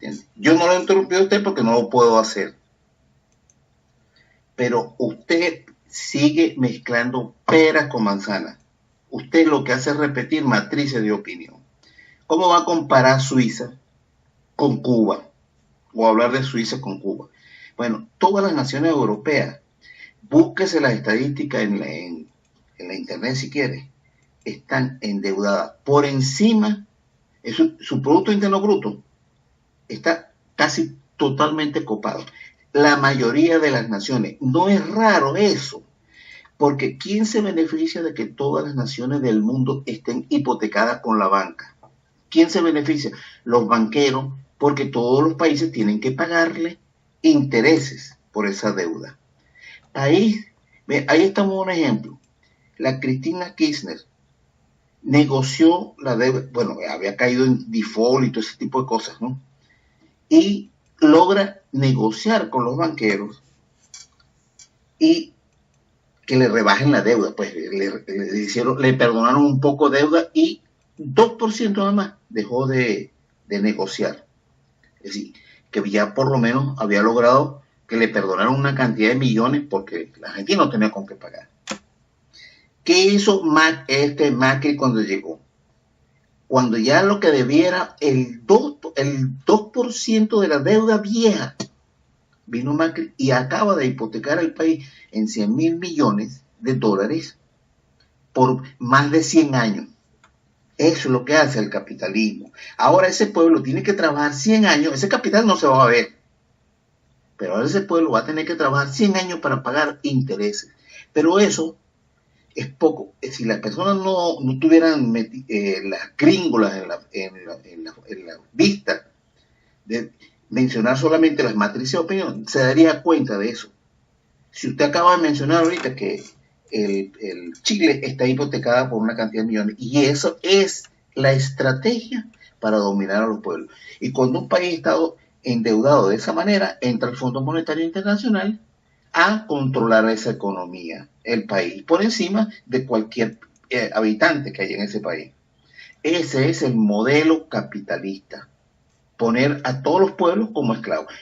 ¿Entiende? Yo no lo he interrumpido a usted porque no lo puedo hacer. Pero usted sigue mezclando peras con manzanas. Usted lo que hace es repetir matrices de opinión. ¿Cómo va a comparar Suiza con Cuba? O hablar de Suiza con Cuba. Bueno, todas las naciones europeas, búsquese las estadísticas en la internet si quiere, están endeudadas por encima, su Producto Interno Bruto está casi totalmente copado. La mayoría de las naciones, no es raro eso, porque ¿quién se beneficia de que todas las naciones del mundo estén hipotecadas con la banca? ¿Quién se beneficia? Los banqueros, porque todos los países tienen que pagarle intereses por esa deuda. Ahí estamos un ejemplo. La Cristina Kirchner negoció la deuda, bueno, había caído en default y todo ese tipo de cosas, ¿no? Y logra negociar con los banqueros y que le rebajen la deuda, pues le perdonaron un poco de deuda y 2% nada más dejó de negociar. Es decir, que ya por lo menos había logrado que le perdonaron una cantidad de millones porque la gente no tenía con qué pagar. ¿Qué hizo Macri cuando llegó? Cuando ya lo que debiera el 2% de la deuda vieja, vino Macri y acaba de hipotecar al país en 100.000 millones de dólares por más de 100 años. Eso es lo que hace el capitalismo. Ahora ese pueblo tiene que trabajar 100 años, ese capital no se va a ver, pero ahora ese pueblo va a tener que trabajar 100 años para pagar intereses. Pero eso es poco. Si las personas no tuvieran las gringolas en la vista de mencionar solamente las matrices de opinión, se daría cuenta de eso. Si usted acaba de mencionar ahorita que el Chile está hipotecada por una cantidad de millones, y eso es la estrategia para dominar a los pueblos. Y cuando un país está endeudado de esa manera, entra el Fondo Monetario Internacional a controlar esa economía, el país, por encima de cualquier habitante que haya en ese país. Ese es el modelo capitalista. poner a todos los pueblos como esclavos.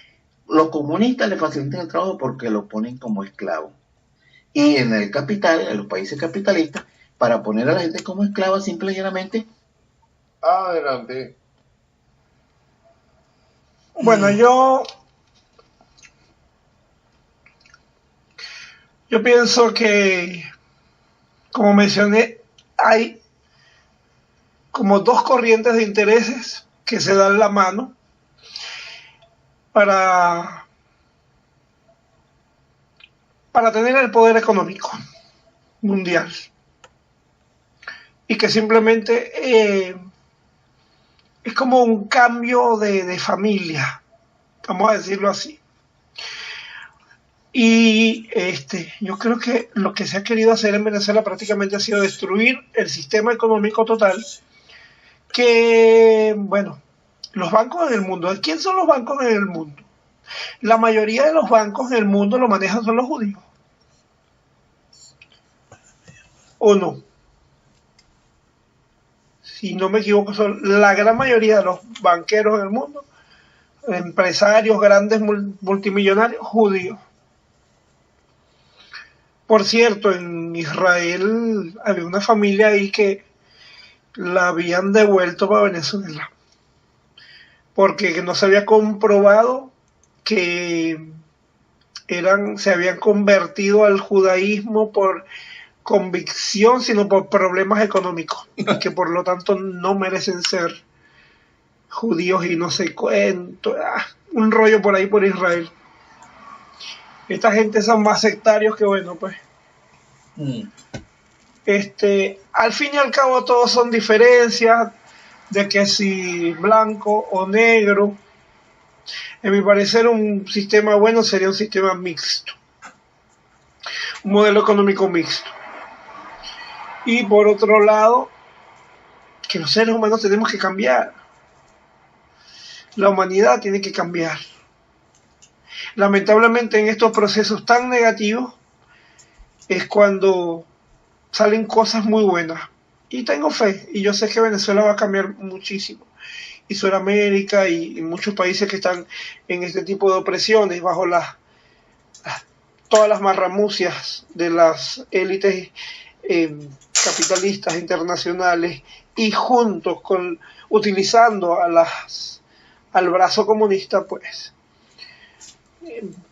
Los comunistas le facilitan el trabajo porque lo ponen como esclavos. Y en el capital, en los países capitalistas, para poner a la gente como esclava, simple y llanamente. Adelante. Bueno, yo pienso que, como mencioné, hay como dos corrientes de intereses que se dan la mano para tener el poder económico mundial. Y que simplemente es como un cambio de familia, vamos a decirlo así. Y yo creo que lo que se ha querido hacer en Venezuela prácticamente ha sido destruir el sistema económico total, que, bueno, los bancos en el mundo, ¿quién son los bancos en el mundo? La mayoría de los bancos en el mundo lo manejan son los judíos. ¿O no? Si no me equivoco, son la gran mayoría de los banqueros en el mundo, empresarios grandes multimillonarios judíos. Por cierto, en Israel había una familia ahí que la habían devuelto para Venezuela, porque no se había comprobado que se habían convertido al judaísmo por convicción, sino por problemas económicos, y que por lo tanto no merecen ser judíos y no sé cuánto, un rollo por ahí por Israel. Esta gente son más sectarios que bueno, pues. Al fin y al cabo todos son diferencias de que si blanco o negro. En mi parecer un sistema bueno sería un sistema mixto, un modelo económico mixto. Y por otro lado, que los seres humanos tenemos que cambiar. La humanidad tiene que cambiar. Lamentablemente en estos procesos tan negativos es cuando salen cosas muy buenas. Y tengo fe, y yo sé que Venezuela va a cambiar muchísimo. Y Sudamérica y muchos países que están en este tipo de opresiones, bajo todas las marramucias de las élites capitalistas internacionales, y juntos utilizando al brazo comunista, pues,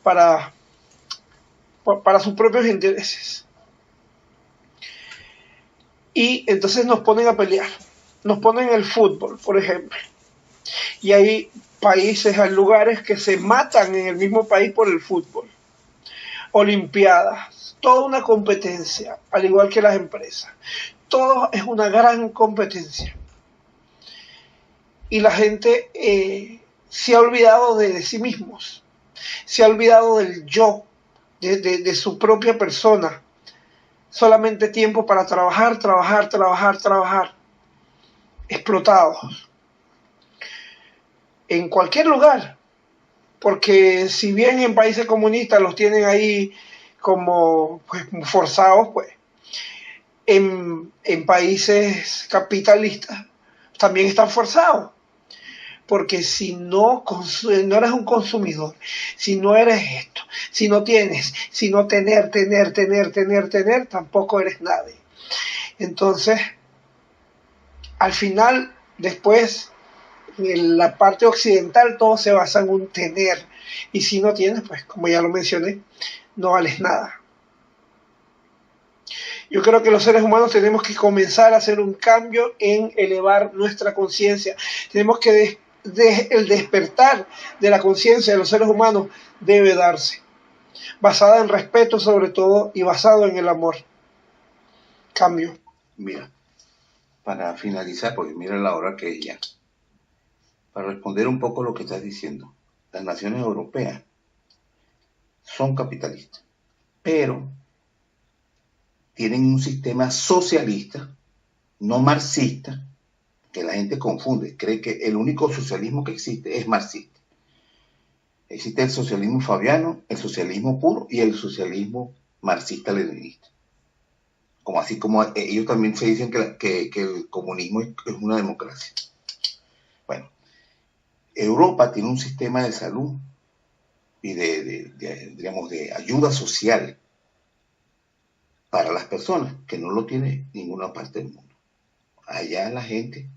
para sus propios intereses. Y entonces nos ponen a pelear, nos ponen el fútbol, por ejemplo, y hay países, hay lugares que se matan en el mismo país por el fútbol. Olimpiadas, toda una competencia, al igual que las empresas. Todo es una gran competencia. Y la gente se ha olvidado de sí mismos, se ha olvidado del yo, de su propia persona. Solamente tiempo para trabajar, explotados. En cualquier lugar, porque si bien en países comunistas los tienen ahí como pues, forzados, pues en países capitalistas también están forzados, porque si no eres un consumidor, si no eres esto, si no tienes, si no tener, tampoco eres nadie. Entonces, al final, después, en la parte occidental todo se basa en un tener, y si no tienes, pues como ya lo mencioné, no vales nada. Yo creo que los seres humanos tenemos que comenzar a hacer un cambio en elevar nuestra conciencia. Tenemos que el despertar de la conciencia de los seres humanos debe darse, basada en respeto sobre todo y basado en el amor. Cambio. Mira, para finalizar, porque mira la hora que es ya, para responder un poco lo que estás diciendo, las naciones europeas son capitalistas, pero tienen un sistema socialista, no marxista, que la gente confunde, cree que el único socialismo que existe es marxista. Existe el socialismo fabiano, el socialismo puro y el socialismo marxista-leninista. Así como ellos también se dicen que el comunismo es una democracia. Bueno, Europa tiene un sistema de salud y digamos, de ayuda social para las personas que no lo tiene ninguna parte del mundo. Allá la gente,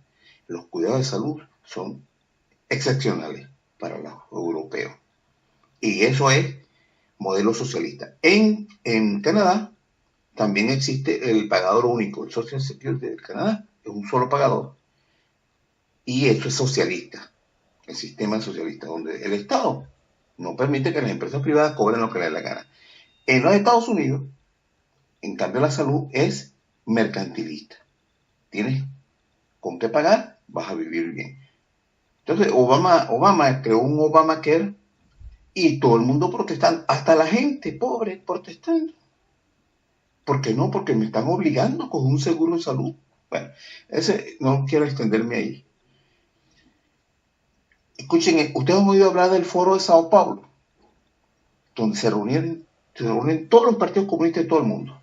los cuidados de salud son excepcionales para los europeos. Y eso es modelo socialista. En Canadá también existe el pagador único, el Social Security de Canadá, es un solo pagador. Y eso es socialista, el sistema socialista, donde el Estado no permite que las empresas privadas cobren lo que les dé la gana. En los Estados Unidos, en cambio, la salud es mercantilista. Tienes con qué pagar, vas a vivir bien. Entonces, Obama creó un Obamacare y todo el mundo protestando, hasta la gente pobre protestando. ¿Por qué no? Porque me están obligando a coger un seguro de salud. Bueno, no quiero extenderme ahí. Escuchen, ustedes han oído hablar del Foro de Sao Paulo, donde se reúnen todos los partidos comunistas de todo el mundo.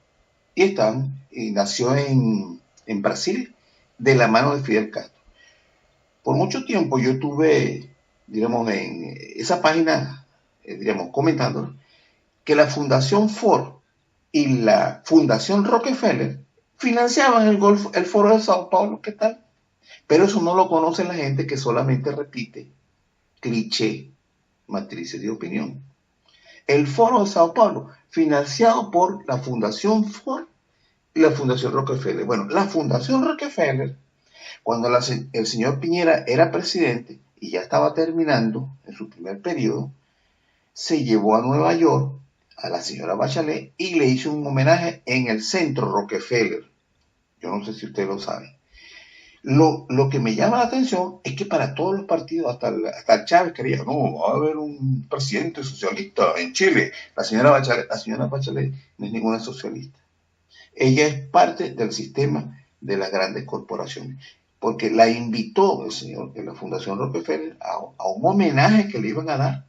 Y nació en Brasil, de la mano de Fidel Castro. Por mucho tiempo yo tuve, digamos, en esa página, digamos, comentando que la Fundación Ford y la Fundación Rockefeller financiaban el Foro de Sao Paulo. ¿Qué tal? Pero eso no lo conoce la gente que solamente repite cliché, matrices de opinión. El Foro de Sao Paulo, financiado por la Fundación Ford y la Fundación Rockefeller. Bueno, la Fundación Rockefeller, cuando el señor Piñera era presidente y ya estaba terminando en su primer periodo, se llevó a Nueva York a la señora Bachelet y le hizo un homenaje en el centro Rockefeller. Yo no sé si usted lo sabe. Lo que me llama la atención es que para todos los partidos, hasta Chávez quería, no, va a haber un presidente socialista en Chile. La señora Bachelet no es ninguna socialista. Ella es parte del sistema de las grandes corporaciones, porque la invitó el señor de la Fundación Rockefeller a un homenaje que le iban a dar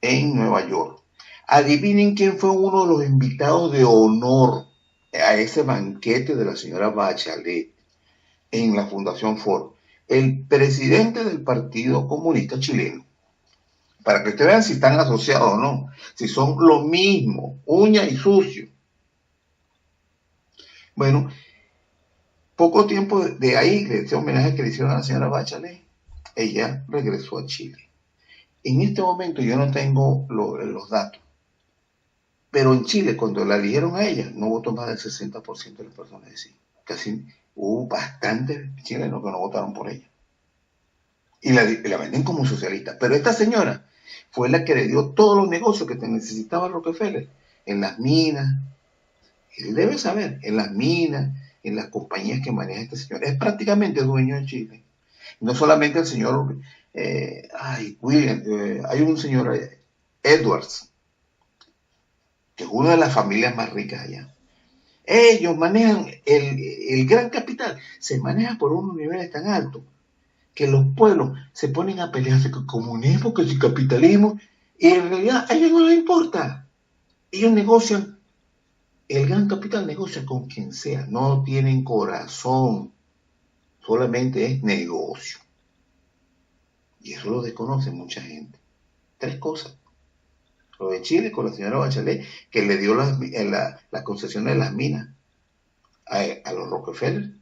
en Nueva York. Adivinen quién fue uno de los invitados de honor a ese banquete de la señora Bachelet en la Fundación Ford. El presidente del Partido Comunista Chileno. Para que ustedes vean si están asociados o no, si son lo mismo, uña y sucio. Bueno, poco tiempo de ahí, de ese homenaje que le hicieron a la señora Bachelet, ella regresó a Chile. En este momento yo no tengo los datos, pero en Chile, cuando la eligieron a ella, no votó más del 60% de las personas de sí. Casi hubo bastantes chilenos que no votaron por ella. Y la venden como socialista. Pero esta señora fue la que le dio todos los negocios que necesitaba Rockefeller en las minas. Él debe saber, en las minas, en las compañías que maneja este señor. Es prácticamente dueño de Chile. No solamente el señor, William, hay un señor Edwards, que es una de las familias más ricas allá. Ellos manejan el gran capital, se maneja por unos niveles tan altos que los pueblos se ponen a pelearse con comunismo, que si capitalismo, y en realidad a ellos no les importa. Ellos negocian, el gran capital negocia con quien sea, no tienen corazón, solamente es negocio. Y eso lo desconoce mucha gente. 3 cosas. Lo de Chile con la señora Bachelet, que le dio la concesión de las minas a los Rockefeller.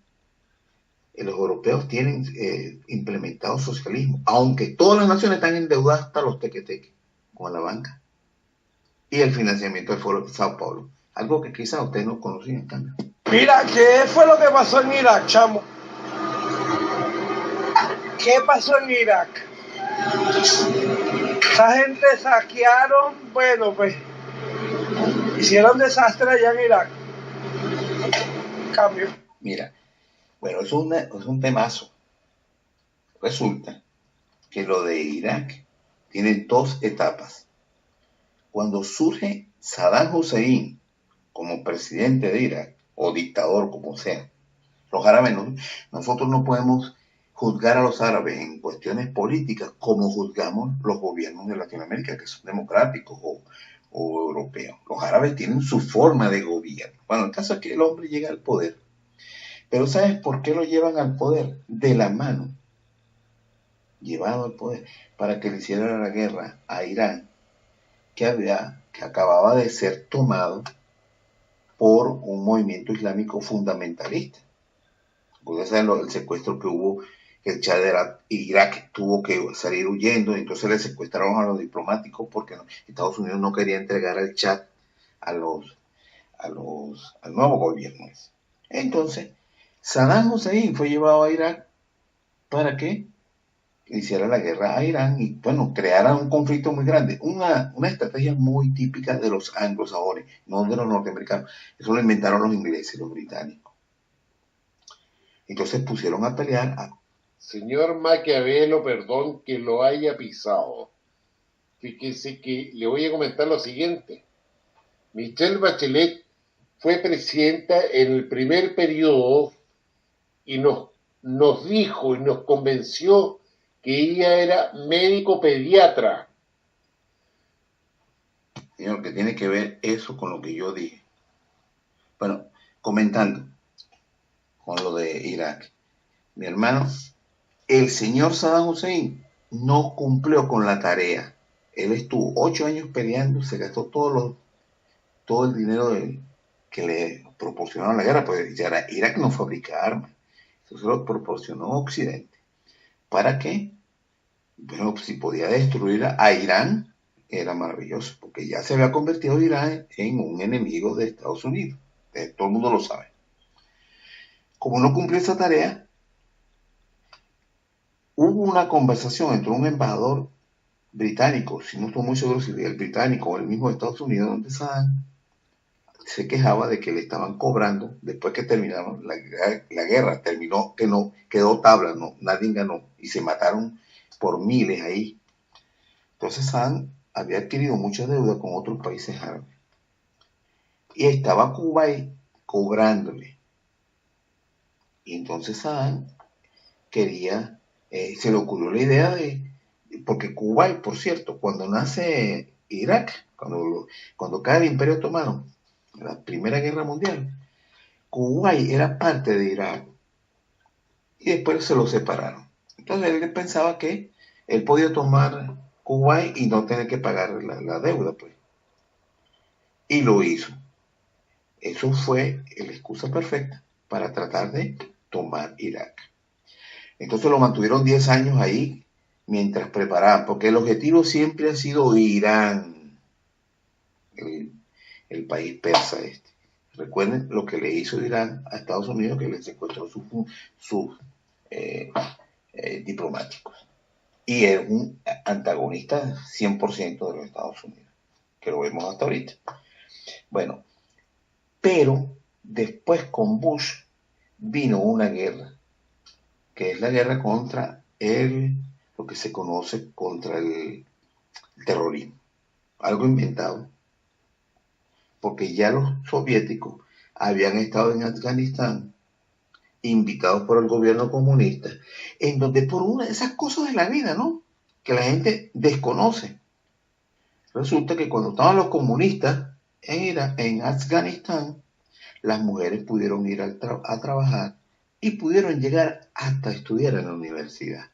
Los europeos tienen implementado socialismo, aunque todas las naciones están endeudadas hasta los tequeteques con la banca. Y el financiamiento del Foro de Sao Paulo, algo que quizás ustedes no conocían en cambio. Mira, ¿qué fue lo que pasó en Irak, chamo? ¿Qué pasó en Irak? Esa gente saquearon, bueno, pues hicieron desastre allá en Irak. Cambio. Mira, bueno, es un temazo. Resulta que lo de Irak tiene 2 etapas. Cuando surge Saddam Hussein como presidente de Irak, o dictador, como sea, los árabes, nosotros no podemos juzgar a los árabes en cuestiones políticas como juzgamos los gobiernos de Latinoamérica, que son democráticos o europeos. Los árabes tienen su forma de gobierno. Bueno, el caso es que el hombre llega al poder. Pero ¿sabes por qué lo llevan al poder? De la mano llevado al poder para que le hiciera la guerra a Irán, que acababa de ser tomado por un movimiento islámico fundamentalista. Ustedes saben el secuestro que hubo, que el Shah de Irak tuvo que salir huyendo, entonces le secuestraron a los diplomáticos porque Estados Unidos no quería entregar al Shah al nuevo gobierno. Entonces, Saddam Hussein fue llevado a Irak para que hiciera la guerra a Irán y, bueno, creara un conflicto muy grande. Una estrategia muy típica de los anglosajones, no de los norteamericanos. Eso lo inventaron los ingleses, los británicos. Entonces pusieron a pelear a... Señor Maquiavelo, perdón que lo haya pisado. Fíjese que le voy a comentar lo siguiente. Michelle Bachelet fue presidenta en el primer periodo y nos dijo y nos convenció que ella era médico pediatra. Señor, que tiene que ver eso con lo que yo dije. Bueno, comentando con lo de Irak. Mi hermano, el señor Saddam Hussein no cumplió con la tarea. Él estuvo 8 años peleando, se gastó todo el dinero que le proporcionaron la guerra, pues Irak no fabrica armas, eso se lo proporcionó Occidente. ¿Para qué? Bueno, si podía destruir a Irán, era maravilloso, porque ya se había convertido Irán en un enemigo de Estados Unidos. Todo el mundo lo sabe. Como no cumplió esa tarea, hubo una conversación entre un embajador británico, si no estoy muy seguro si el británico o el mismo de Estados Unidos, donde Saddam se quejaba de que le estaban cobrando después que terminaron la guerra, terminó que no quedó tabla, no, nadie ganó y se mataron por miles ahí. Entonces Saddam había adquirido mucha deuda con otros países árabes y estaba Cuba ahí cobrándole. Y entonces Saddam quería, se le ocurrió la idea porque Kuwait, por cierto, cuando nace Irak, cuando cae el Imperio Otomano, la Primera Guerra Mundial, Kuwait era parte de Irak y después se lo separaron. Entonces él pensaba que él podía tomar Kuwait y no tener que pagar la deuda, pues. Y lo hizo. Eso fue la excusa perfecta para tratar de tomar Irak. Entonces lo mantuvieron 10 años ahí mientras preparaban, porque el objetivo siempre ha sido Irán, el país persa este. Recuerden lo que le hizo Irán a Estados Unidos, que le secuestró sus diplomáticos. Y es un antagonista 100% de los Estados Unidos, que lo vemos hasta ahorita. Bueno, pero después con Bush vino una guerra, que es la guerra contra lo que se conoce contra el terrorismo. Algo inventado, porque ya los soviéticos habían estado en Afganistán, invitados por el gobierno comunista, en donde por una de esas cosas de la vida, ¿no?, que la gente desconoce. Resulta que cuando estaban los comunistas en Afganistán, las mujeres pudieron ir a trabajar y pudieron llegar hasta estudiar en la universidad.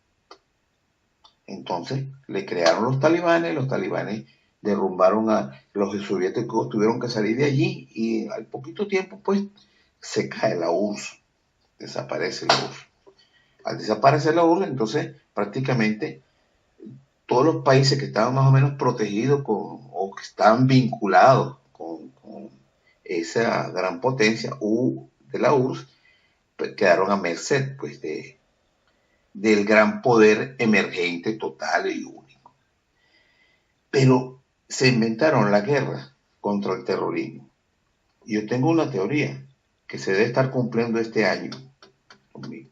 Entonces le crearon los talibanes derrumbaron a los soviéticos, tuvieron que salir de allí y al poquito tiempo pues se cae la URSS, desaparece la URSS. Al desaparecer la URSS, entonces prácticamente todos los países que estaban más o menos protegidos o que estaban vinculados con esa gran potencia de la URSS, pues quedaron a merced pues del gran poder emergente, total y único. Pero se inventaron la guerra contra el terrorismo. Yo tengo una teoría que se debe estar cumpliendo este año,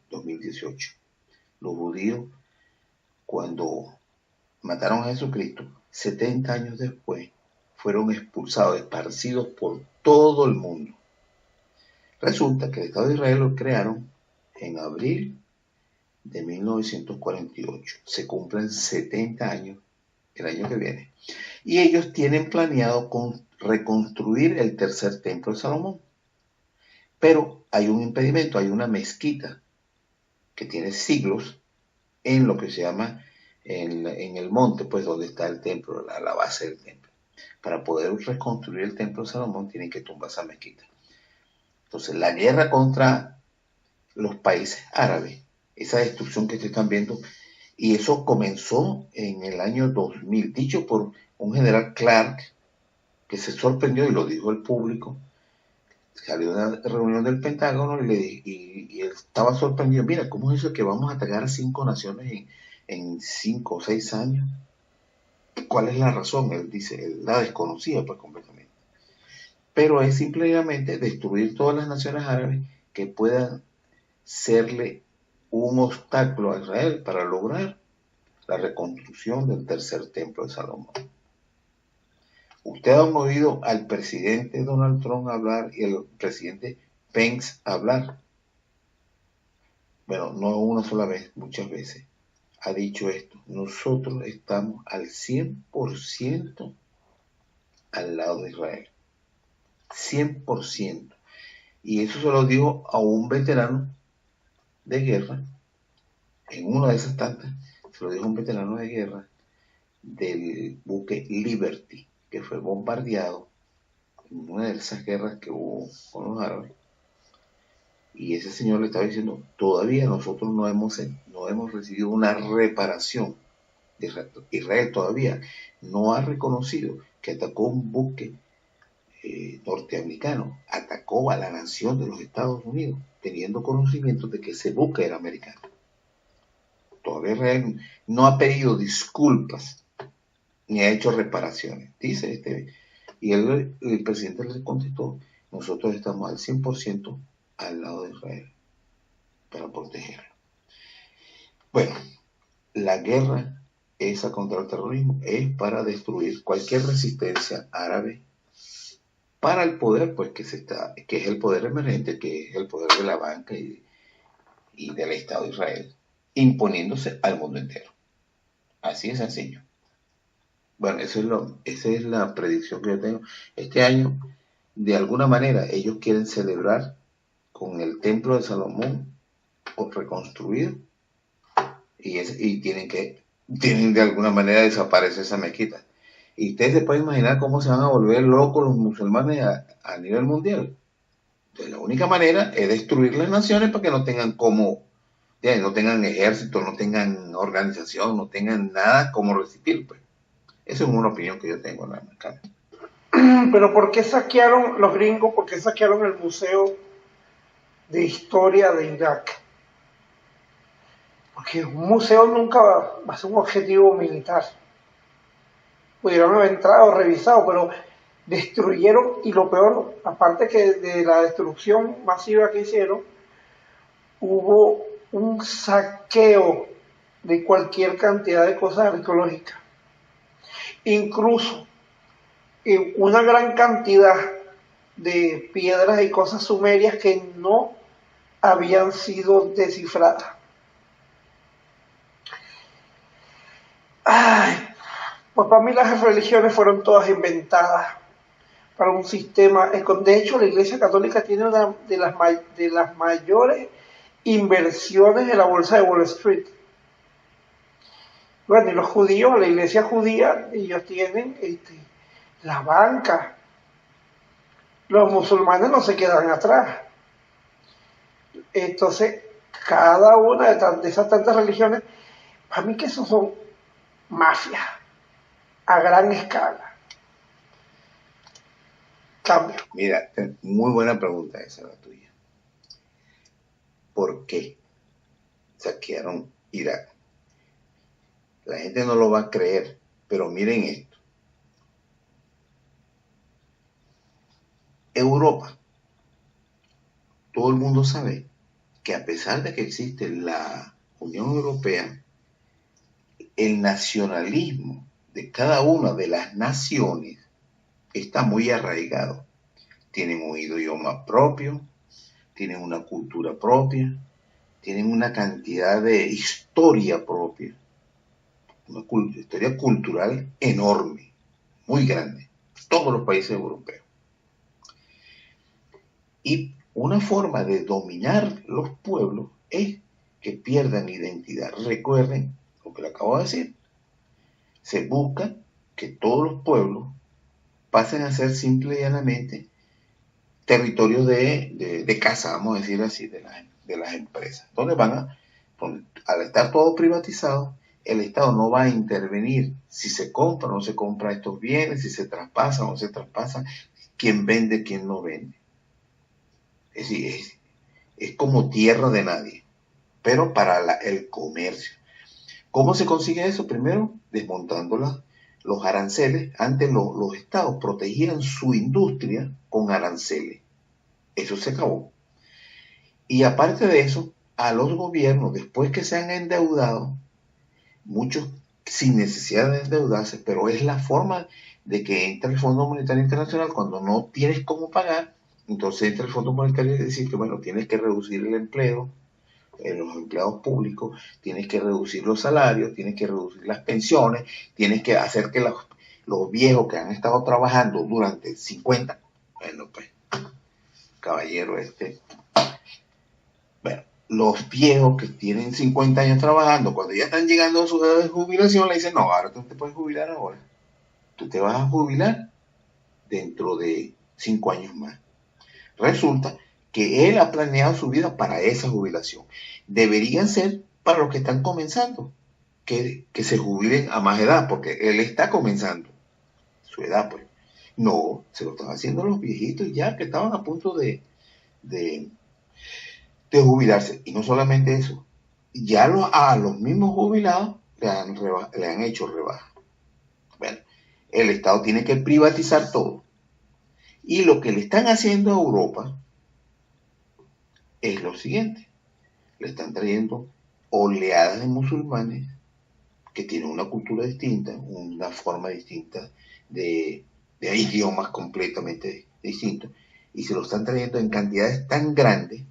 2018. Los judíos, cuando mataron a Jesucristo, 70 años después, fueron expulsados, esparcidos por todo el mundo. Resulta que el Estado de Israel lo crearon en abril de 1948. Se cumplen 70 años el año que viene. Y ellos tienen planeado reconstruir el tercer templo de Salomón. Pero hay un impedimento, hay una mezquita que tiene siglos en lo que se llama en el monte, pues donde está el templo, la base del templo. Para poder reconstruir el templo de Salomón tienen que tumbar esa mezquita. Entonces la guerra contra los países árabes, esa destrucción que se están viendo, y eso comenzó en el año 2000, dicho por un general Clark, que se sorprendió y lo dijo el público. Salió de una reunión del Pentágono y él estaba sorprendido. Mira, ¿cómo es eso que vamos a atacar a 5 naciones en 5 o 6 años? ¿Cuál es la razón? Él dice, él la desconocía pues completamente. Pero es simplemente destruir todas las naciones árabes que puedan serle un obstáculo a Israel para lograr la reconstrucción del tercer templo de Salomón. Ustedes han oído al presidente Donald Trump hablar y al presidente Pence hablar. Bueno, no una sola vez, muchas veces ha dicho esto. Nosotros estamos al 100% al lado de Israel. 100%. Y eso se lo dijo a un veterano de guerra. En una de esas tantas, se lo dijo a un veterano de guerra del buque Liberty, que fue bombardeado en una de esas guerras que hubo con los árabes. Y ese señor le estaba diciendo, todavía nosotros no hemos recibido una reparación. Israel todavía no ha reconocido que atacó un buque norteamericano, atacó a la nación de los Estados Unidos, teniendo conocimiento de que ese buque era americano. Todavía Israel no ha pedido disculpas ni ha hecho reparaciones, dice y el presidente le contestó, nosotros estamos al 100% al lado de Israel para protegerlo. Bueno, la guerra esa contra el terrorismo es para destruir cualquier resistencia árabe para el poder, pues que es el poder emergente, que es el poder de la banca y del Estado de Israel, imponiéndose al mundo entero. Así de sencillo. Bueno, esa es la predicción que yo tengo. Este año, de alguna manera, ellos quieren celebrar con el templo de Salomón reconstruido y tienen de alguna manera desaparecer esa mezquita. Y ustedes se pueden imaginar cómo se van a volver locos los musulmanes a nivel mundial. Entonces, la única manera es destruir las naciones para que no tengan no tengan ejército, no tengan organización, no tengan nada como resistir, pues. Esa es una opinión que yo tengo, nada más. Pero ¿por qué saquearon los gringos? ¿Por qué saquearon el Museo de Historia de Irak? Porque un museo nunca va a ser un objetivo militar. Pudieron haber entrado, revisado, pero destruyeron, y lo peor, aparte que de la destrucción masiva que hicieron, hubo un saqueo de cualquier cantidad de cosas arqueológicas. Incluso una gran cantidad de piedras y cosas sumerias que no habían sido descifradas. Pues para mí las religiones fueron todas inventadas para un sistema. De hecho, la Iglesia Católica tiene una de las mayores inversiones en la bolsa de Wall Street. Bueno, y los judíos, la Iglesia judía, ellos tienen la banca. Los musulmanes no se quedan atrás. Entonces, cada una de esas tantas religiones, para mí que esos son mafias a gran escala. Cambio. Mira, muy buena pregunta esa la tuya. ¿Por qué saquearon Irak? La gente no lo va a creer, pero miren esto. Europa, todo el mundo sabe que a pesar de que existe la Unión Europea, el nacionalismo de cada una de las naciones está muy arraigado. Tienen un idioma propio, tienen una cultura propia, tienen una cantidad de historia propia, una historia cultural enorme, muy grande, todos los países europeos. Y una forma de dominar los pueblos es que pierdan identidad. Recuerden lo que le acabo de decir. Se busca que todos los pueblos pasen a ser simple y llanamente territorios de casa, vamos a decir así, de las empresas, donde al estar todo privatizado, el Estado no va a intervenir si se compra o no se compra estos bienes, si se traspasa o no se traspasa, quién vende, quién no vende. Es decir, es como tierra de nadie, pero para el comercio. ¿Cómo se consigue eso? Primero, desmontando los aranceles. Antes los estados protegían su industria con aranceles. Eso se acabó. Y aparte de eso, a los gobiernos, después que se han endeudado, muchos sin necesidad de endeudarse, pero es la forma de que entra el Fondo Monetario Internacional cuando no tienes cómo pagar. Entonces entra el Fondo Monetario y decir que, bueno, tienes que reducir el empleo, los empleados públicos, tienes que reducir los salarios, tienes que reducir las pensiones, tienes que hacer que los viejos que han estado trabajando durante 50, bueno, pues, caballero bueno, los viejos que tienen 50 años trabajando, cuando ya están llegando a su edad de jubilación, le dicen, no, ahora tú no te puedes jubilar ahora. Tú te vas a jubilar dentro de 5 años más. Resulta que él ha planeado su vida para esa jubilación. Deberían ser para los que están comenzando, que se jubilen a más edad, porque él está comenzando su edad, pues. No, se lo están haciendo los viejitos ya que estaban a punto de jubilarse. Y no solamente eso, ya a los mismos jubilados le han hecho rebaja. Bueno, el Estado tiene que privatizar todo. Y lo que le están haciendo a Europa es lo siguiente. Le están trayendo oleadas de musulmanes que tienen una cultura distinta, una forma distinta de idiomas completamente distintos, y se lo están trayendo en cantidades tan grandes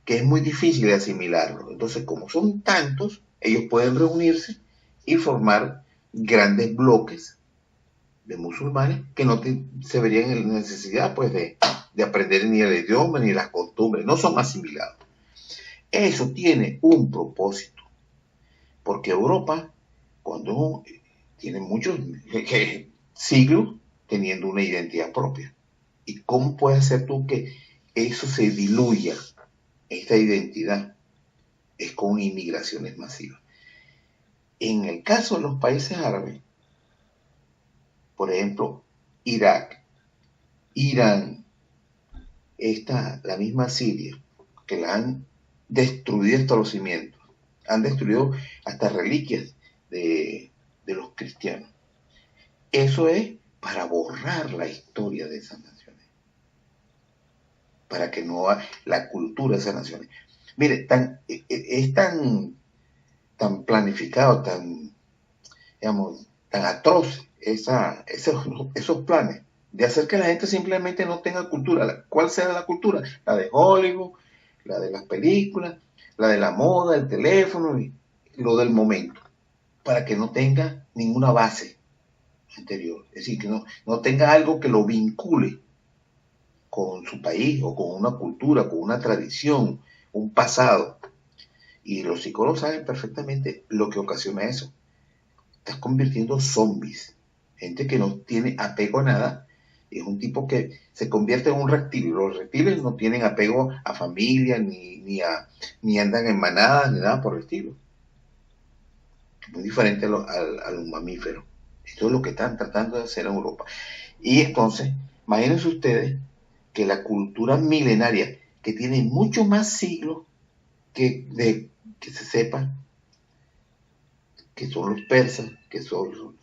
que es muy difícil de asimilarlo. Entonces, como son tantos, ellos pueden reunirse y formar grandes bloques de musulmanes que no se verían en la necesidad, pues, de aprender ni el idioma ni las costumbres, no son asimilados. Eso tiene un propósito, porque Europa, cuando tiene muchos siglos teniendo una identidad propia, ¿y cómo puedes hacer tú que eso se diluya, esta identidad? Es con inmigraciones masivas. En el caso de los países árabes, por ejemplo, Irak, Irán, la misma Siria, que la han destruido hasta los cimientos, han destruido hasta reliquias de los cristianos. Eso es para borrar la historia de esas naciones, para que no la cultura de esas naciones. Mire, es tan planificado, tan atroz esos planes de hacer que la gente simplemente no tenga cultura. ¿Cuál será la cultura? La de Hollywood, la de las películas, la de la moda, el teléfono y lo del momento, para que no tenga ninguna base anterior. Es decir, que no tenga algo que lo vincule con su país o con una cultura, con una tradición, un pasado. Y los psicólogos saben perfectamente lo que ocasiona eso. Estás convirtiendo zombies, gente que no tiene apego a nada. Es un tipo que se convierte en un reptil. Los reptiles no tienen apego a familia, ni andan en manadas, ni nada por el estilo. Muy diferente a los mamíferos. Esto es lo que están tratando de hacer en Europa. Y entonces, imagínense ustedes que la cultura milenaria, que tiene mucho más siglos que se sepa, que son los persas, que son los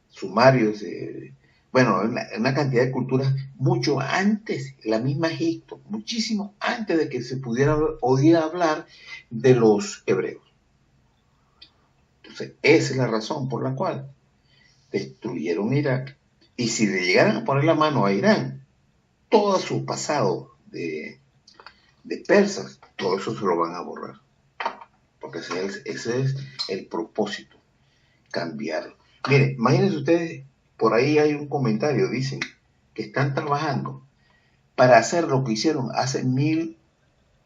sumarios, bueno, una cantidad de culturas mucho antes, la misma Egipto, muchísimo antes de que se pudiera oír hablar de los hebreos. Entonces, esa es la razón por la cual destruyeron Irak, y si le llegaran a poner la mano a Irán, todo su pasado de persas, todo eso se lo van a borrar, porque ese es el propósito, cambiarlo. Miren, imagínense ustedes, por ahí hay un comentario, dicen que están trabajando para hacer lo que hicieron hace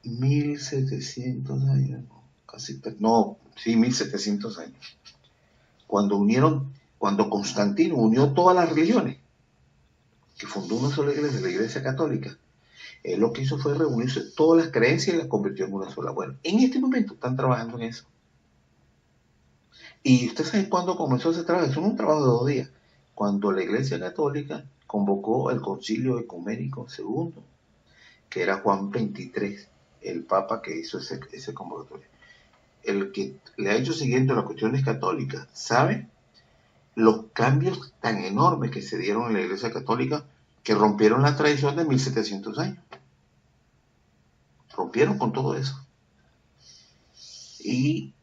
1700 años, no, sí, 1700 años. Cuando Constantino unió todas las religiones, que fundó una sola iglesia, la Iglesia Católica, él lo que hizo fue reunirse todas las creencias y las convirtió en una sola. Bueno, en este momento están trabajando en eso. Y usted sabe cuándo comenzó ese trabajo. Eso no es un trabajo de 2 días. Cuando la Iglesia Católica convocó el Concilio Ecuménico II, que era Juan XXIII, el Papa que hizo ese convocatorio. El que le ha hecho siguiendo las cuestiones católicas, ¿sabe? Los cambios tan enormes que se dieron en la Iglesia Católica que rompieron la tradición de 1700 años. Rompieron con todo eso. Y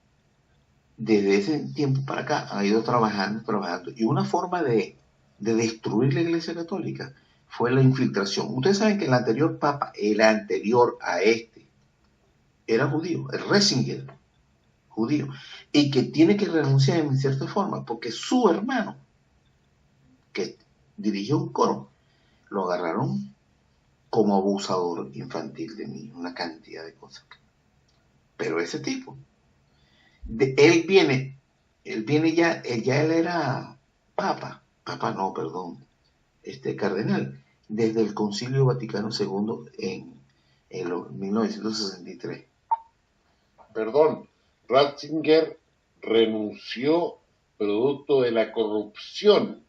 desde ese tiempo para acá han ido trabajando. Y una forma de destruir la Iglesia Católica fue la infiltración. Ustedes saben que el anterior Papa, el anterior a este, era judío, el Ratzinger, judío, y que tiene que renunciar en cierta forma, porque su hermano, que dirigió un coro, lo agarraron como abusador infantil de niños, una cantidad de cosas. Pero ese tipo, él viene ya él era cardenal, desde el Concilio Vaticano II en 1963. Perdón, Ratzinger renunció producto de la corrupción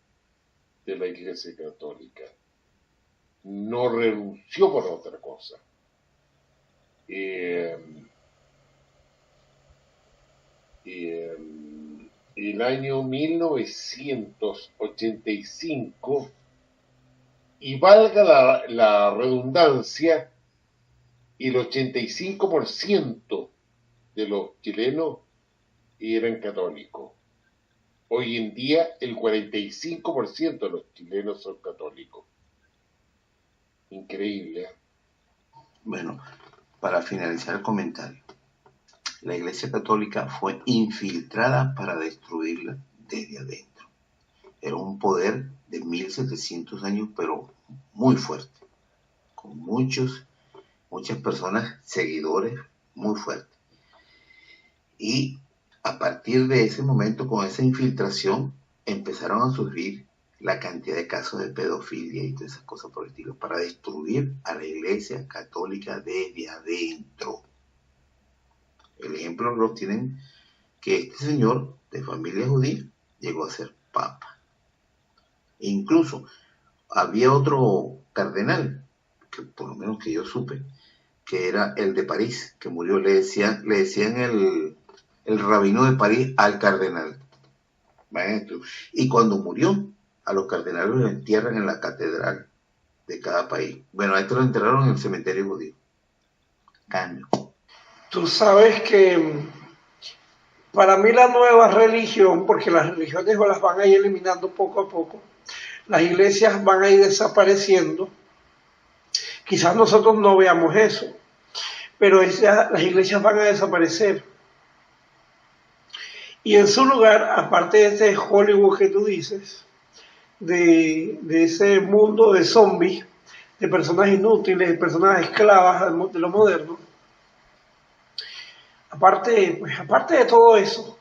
de la Iglesia Católica. No renunció por otra cosa. El año 1985, y valga la redundancia, el 85% de los chilenos eran católicos. Hoy en día el 45% de los chilenos son católicos. Increíble. Bueno, para finalizar el comentario, la Iglesia Católica fue infiltrada para destruirla desde adentro. Era un poder de 1700 años, pero muy fuerte, con muchas personas, seguidores, muy fuertes. Y a partir de ese momento, con esa infiltración, empezaron a surgir la cantidad de casos de pedofilia y todas esas cosas por el estilo, para destruir a la Iglesia Católica desde adentro. El ejemplo lo tienen que este señor de familia judía llegó a ser papa. E incluso había otro cardenal, que por lo menos que yo supe, que era el de París, que murió, le decían el rabino de París al cardenal. Maestro. Y cuando murió, a los cardenales los entierran en la catedral de cada país. Bueno, a esto lo enterraron en el cementerio judío. Cambio. Tú sabes que para mí la nueva religión, porque las religiones las van a ir eliminando poco a poco, las iglesias van a ir desapareciendo. Quizás nosotros no veamos eso, pero las iglesias van a desaparecer. Y en su lugar, aparte de este Hollywood que tú dices, de ese mundo de zombies, de personas inútiles, de personas esclavas de lo moderno, aparte de todo eso,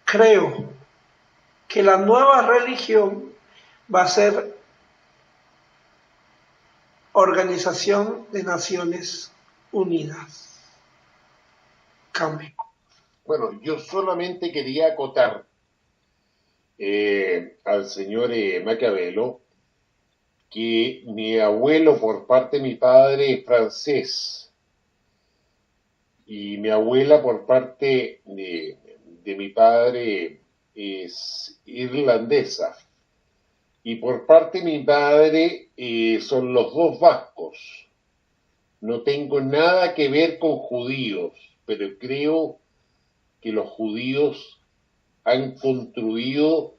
creo que la nueva religión va a ser Organización de Naciones Unidas. Cambio. Bueno, yo solamente quería acotar al señor Maquiavelo que mi abuelo por parte de mi padre es francés y mi abuela por parte de mi padre es irlandesa y por parte de mi padre son los dos vascos. No tengo nada que ver con judíos, pero creo que los judíos han construido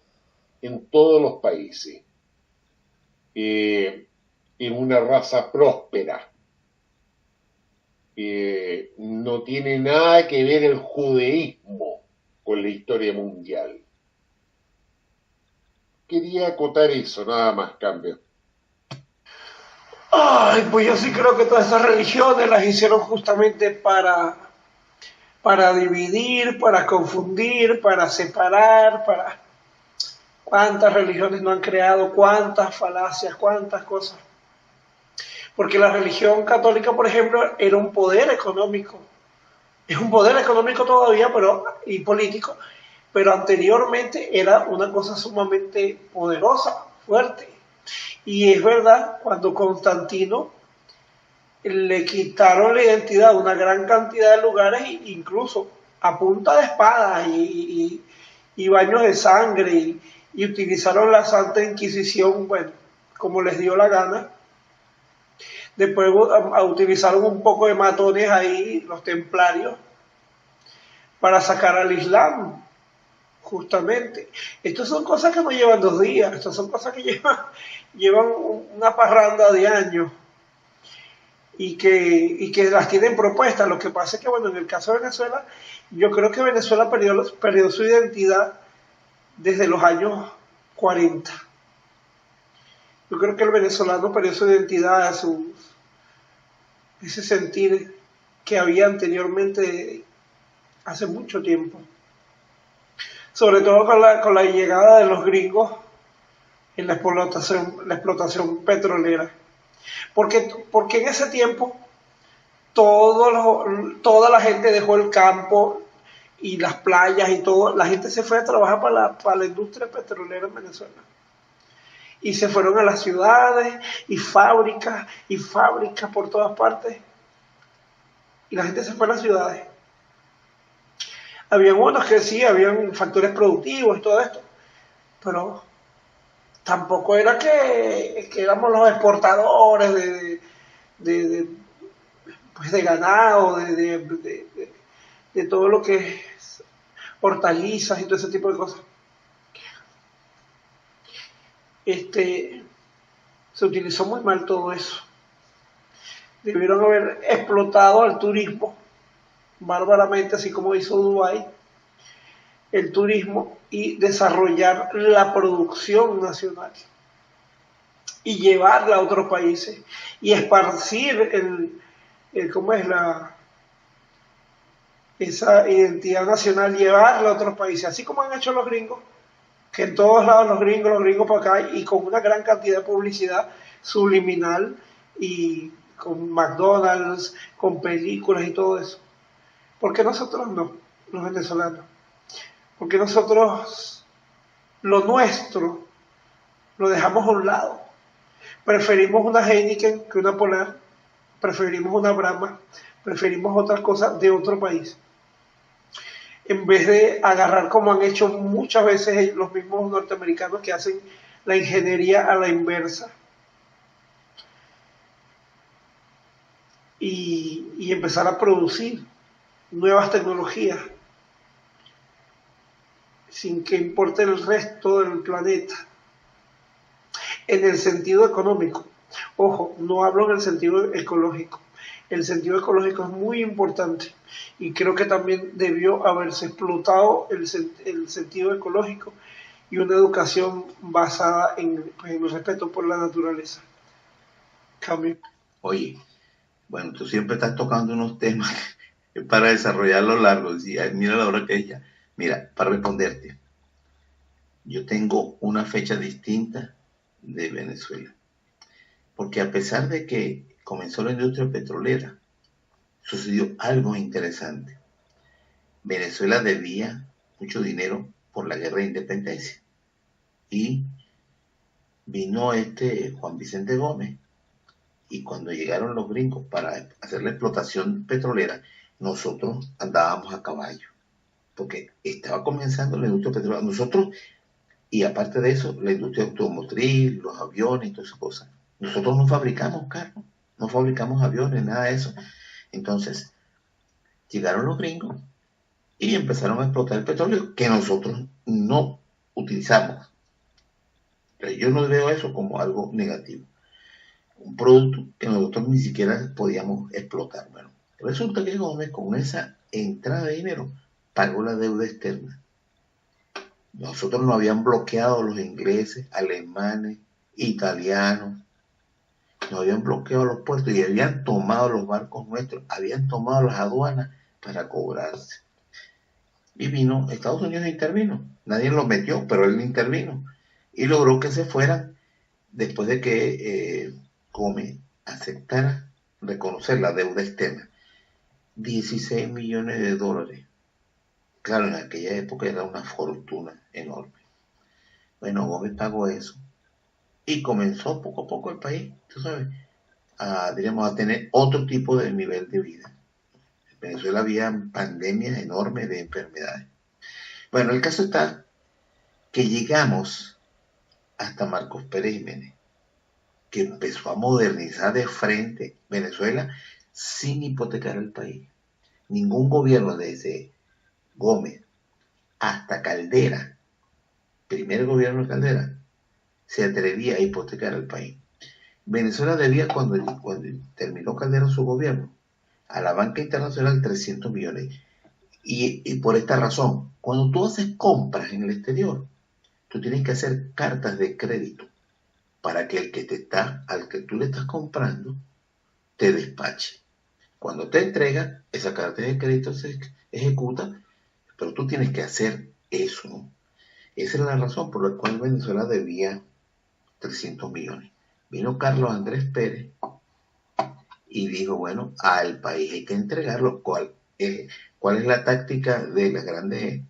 en todos los países en una raza próspera. No tiene nada que ver el judaísmo con la historia mundial. Quería acotar eso, nada más, cambio. Ay, pues yo sí creo que todas estas religiones las hicieron justamente para dividir, para confundir, para separar, para... ¿Cuántas religiones no han creado? ¿Cuántas falacias? ¿Cuántas cosas? Porque la religión católica, por ejemplo, era un poder económico. Es un poder económico todavía, pero y político, pero anteriormente era una cosa sumamente poderosa, fuerte. Y es verdad, cuando Constantino le quitaron la identidad a una gran cantidad de lugares, incluso a punta de espadas y baños de sangre, y utilizaron la Santa Inquisición, bueno, como les dio la gana. Después utilizaron un poco de matones ahí, los templarios, para sacar al Islam, justamente. Estas son cosas que no llevan 2 días, estas son cosas que llevan una parranda de años y que las tienen propuestas. Lo que pasa es que, bueno, en el caso de Venezuela, yo creo que Venezuela perdió su identidad desde los años 40. Yo creo que el venezolano perdió su identidad, ese sentir que había anteriormente, hace mucho tiempo. Sobre todo con la llegada de los gringos en la explotación petrolera. Porque en ese tiempo toda la gente dejó el campo y las playas y todo. La gente se fue a trabajar para la industria petrolera en Venezuela. Y se fueron a las ciudades y fábricas por todas partes. Y la gente se fue a las ciudades. Habían unos que sí, habían factores productivos y todo esto, pero tampoco era que éramos los exportadores pues de ganado, de todo lo que es hortalizas y todo ese tipo de cosas. Se utilizó muy mal todo eso. Debieron haber explotado al turismo bárbaramente, así como hizo Dubái, el turismo, y desarrollar la producción nacional y llevarla a otros países y esparcir ¿cómo es esa identidad nacional, llevarla a otros países, así como han hecho los gringos, que en todos lados los gringos para acá, y con una gran cantidad de publicidad subliminal y con McDonald's, con películas y todo eso. ¿Por qué nosotros no, los venezolanos? Porque nosotros lo nuestro lo dejamos a un lado. Preferimos una Heineken que una Polar, preferimos una Brahma, preferimos otras cosas de otro país. En vez de agarrar, como han hecho muchas veces los mismos norteamericanos, que hacen la ingeniería a la inversa. Y empezar a producir nuevas tecnologías sin que importe el resto del planeta, en el sentido económico. Ojo, no hablo en el sentido ecológico. El sentido ecológico es muy importante y creo que también debió haberse explotado el sentido ecológico y una educación basada en el respeto por la naturaleza. Cambio. Oye, bueno, tú siempre estás tocando unos temas para desarrollarlo largo. Mira la hora que es ya. Mira, para responderte, yo tengo una fecha distinta de Venezuela. Porque a pesar de que comenzó la industria petrolera, sucedió algo interesante. Venezuela debía mucho dinero por la guerra de independencia. Y vino Juan Vicente Gómez, y cuando llegaron los gringos para hacer la explotación petrolera, nosotros andábamos a caballo, porque estaba comenzando la industria petrolera. Nosotros, y aparte de eso, la industria automotriz, los aviones y todas esas cosas. Nosotros no fabricamos carros, no fabricamos aviones, nada de eso. Entonces, llegaron los gringos y empezaron a explotar el petróleo que nosotros no utilizamos. Pero yo no veo eso como algo negativo. Un producto que nosotros ni siquiera podíamos explotar. Bueno, resulta que Gómez, con esa entrada de dinero, pagó la deuda externa. Nosotros nos habían bloqueado los ingleses, alemanes, italianos, nos habían bloqueado los puertos y habían tomado los barcos nuestros, habían tomado las aduanas para cobrarse. Y vino, Estados Unidos intervino, nadie los metió, pero él intervino y logró que se fueran después de que Gómez aceptara reconocer la deuda externa. 16 millones de dólares. Claro, en aquella época era una fortuna enorme. Bueno, Gómez pagó eso y comenzó poco a poco el país, tú sabes, diríamos, a tener otro tipo de nivel de vida. En Venezuela había pandemias enormes de enfermedades. Bueno, el caso está que llegamos hasta Marcos Pérez Jiménez, que empezó a modernizar de frente Venezuela sin hipotecar el país. Ningún gobierno desde Gómez hasta Caldera, primer gobierno de Caldera, se atrevía a hipotecar el país. Venezuela debía, cuando terminó Caldera su gobierno, a la banca internacional 300 millones. Y por esta razón, cuando tú haces compras en el exterior, tú tienes que hacer cartas de crédito para que al que tú le estás comprando te despache. Cuando te entrega, esa carta de crédito se ejecuta, pero tú tienes que hacer eso, ¿no? Esa es la razón por la cual Venezuela debía 300 millones. Vino Carlos Andrés Pérez y dijo, bueno, al país hay que entregarlo. ¿Cuál es la táctica de las grandes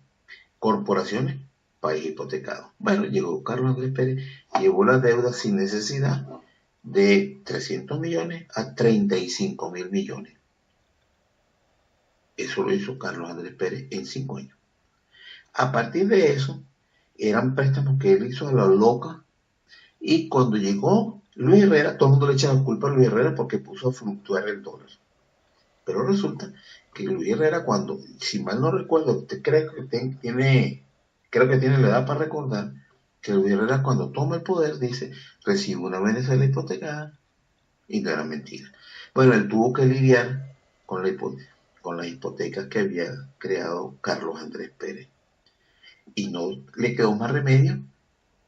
corporaciones? País hipotecado. Bueno, llegó Carlos Andrés Pérez, llevó la deuda sin necesidad de 300 millones a 35.000 millones. Eso lo hizo Carlos Andrés Pérez en 5 años. A partir de eso, eran préstamos que él hizo a la loca. Y cuando llegó Luis Herrera, todo el mundo le echa la culpa a Luis Herrera porque puso a fluctuar el dólar. Pero resulta que Luis Herrera, cuando, si mal no recuerdo, usted cree que creo que tiene la edad para recordar, que Luis Herrera, cuando toma el poder, dice, recibe una Venezuela hipotecada. Y no era mentira. Bueno, él tuvo que lidiar con las hipotecas que había creado Carlos Andrés Pérez. Y no le quedó más remedio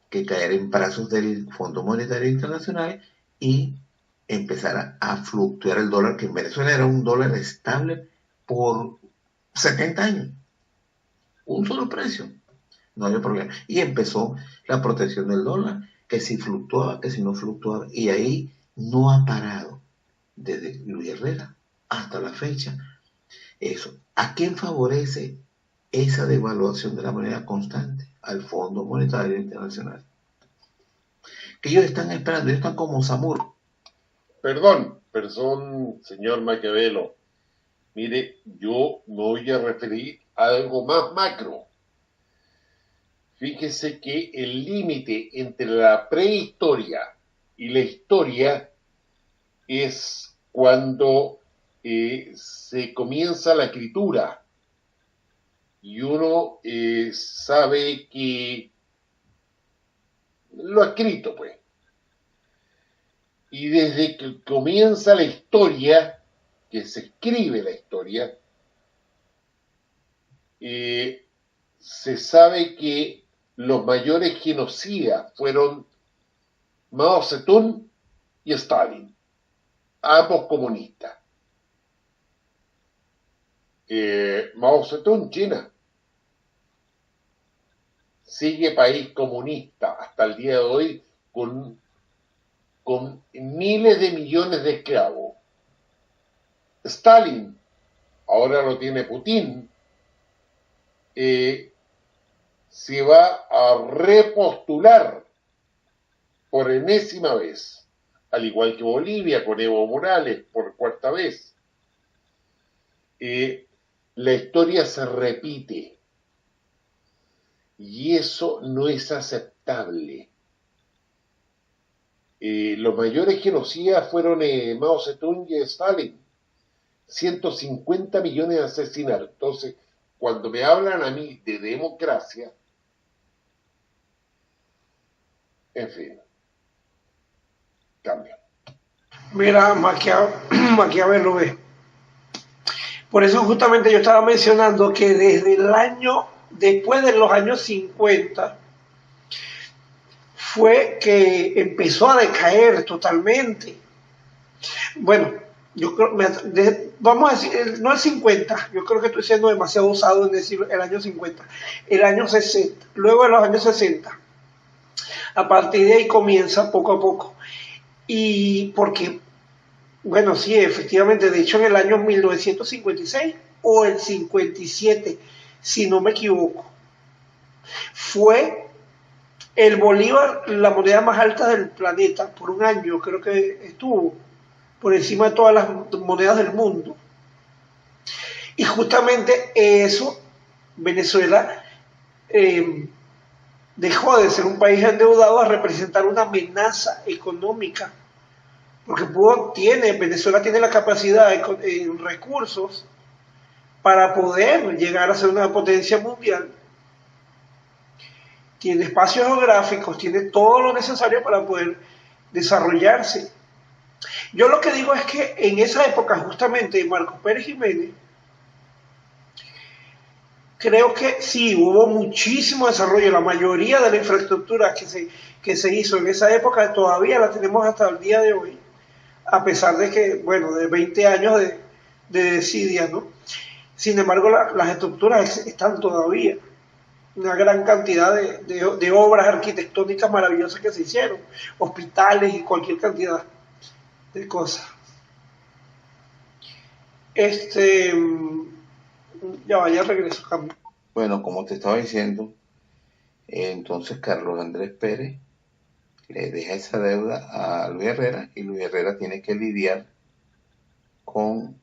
que caer en brazos del Fondo Monetario Internacional y empezar a fluctuar el dólar, que en Venezuela era un dólar estable por 70 años. Un solo precio. No había problema. Y empezó la protección del dólar, que si fluctuaba, que si no fluctuaba. Y ahí no ha parado, desde Luis Herrera hasta la fecha. Eso. ¿A quién favorece esa devaluación de la moneda constante? Al Fondo Monetario Internacional. Que ellos están esperando, ellos están como Samur. Perdón, señor Maquiavelo. Mire, yo me voy a referir a algo más macro. Fíjese que el límite entre la prehistoria y la historia es cuando se comienza la escritura y uno sabe que lo ha escrito, pues. Y desde que comienza la historia, que se escribe la historia, se sabe que los mayores genocidas fueron Mao Zedong y Stalin, ambos comunistas. Mao Zedong, China, sigue país comunista hasta el día de hoy con miles de millones de esclavos. Stalin, ahora lo tiene Putin, se va a repostular por enésima vez, al igual que Bolivia con Evo Morales por 4ª vez. La historia se repite y eso no es aceptable. Los mayores genocidas fueron Mao Zedong y Stalin. 150 millones de asesinatos. Entonces, cuando me hablan a mí de democracia, en fin, cambia. Mira, Maquiavelo ve. Por eso justamente yo estaba mencionando que después de los años 50, fue que empezó a decaer totalmente Bueno, yo creo, vamos a decir, no el 50, yo creo que estoy siendo demasiado osado en decir el año 50, el año 60, luego de los años 60. A partir de ahí comienza poco a poco. Y porque, bueno, sí, efectivamente, de hecho en el año 1956 o el 57, si no me equivoco, fue el bolívar la moneda más alta del planeta por un año, creo que estuvo por encima de todas las monedas del mundo. Y justamente eso, Venezuela dejó de ser un país endeudado a representar una amenaza económica, porque Venezuela tiene la capacidad en recursos para poder llegar a ser una potencia mundial, tiene espacios geográficos, tiene todo lo necesario para poder desarrollarse. Yo lo que digo es que en esa época justamente Marcos Pérez Jiménez, creo que sí, hubo muchísimo desarrollo, la mayoría de la infraestructura que se hizo en esa época todavía la tenemos hasta el día de hoy, a pesar de que, bueno, de 20 años de desidia, ¿no? Sin embargo, las estructuras están todavía, una gran cantidad de obras arquitectónicas maravillosas que se hicieron, hospitales y cualquier cantidad de cosas. Ya regreso, cambio. Bueno, como te estaba diciendo, entonces Carlos Andrés Pérez le deja esa deuda a Luis Herrera y Luis Herrera tiene que lidiar con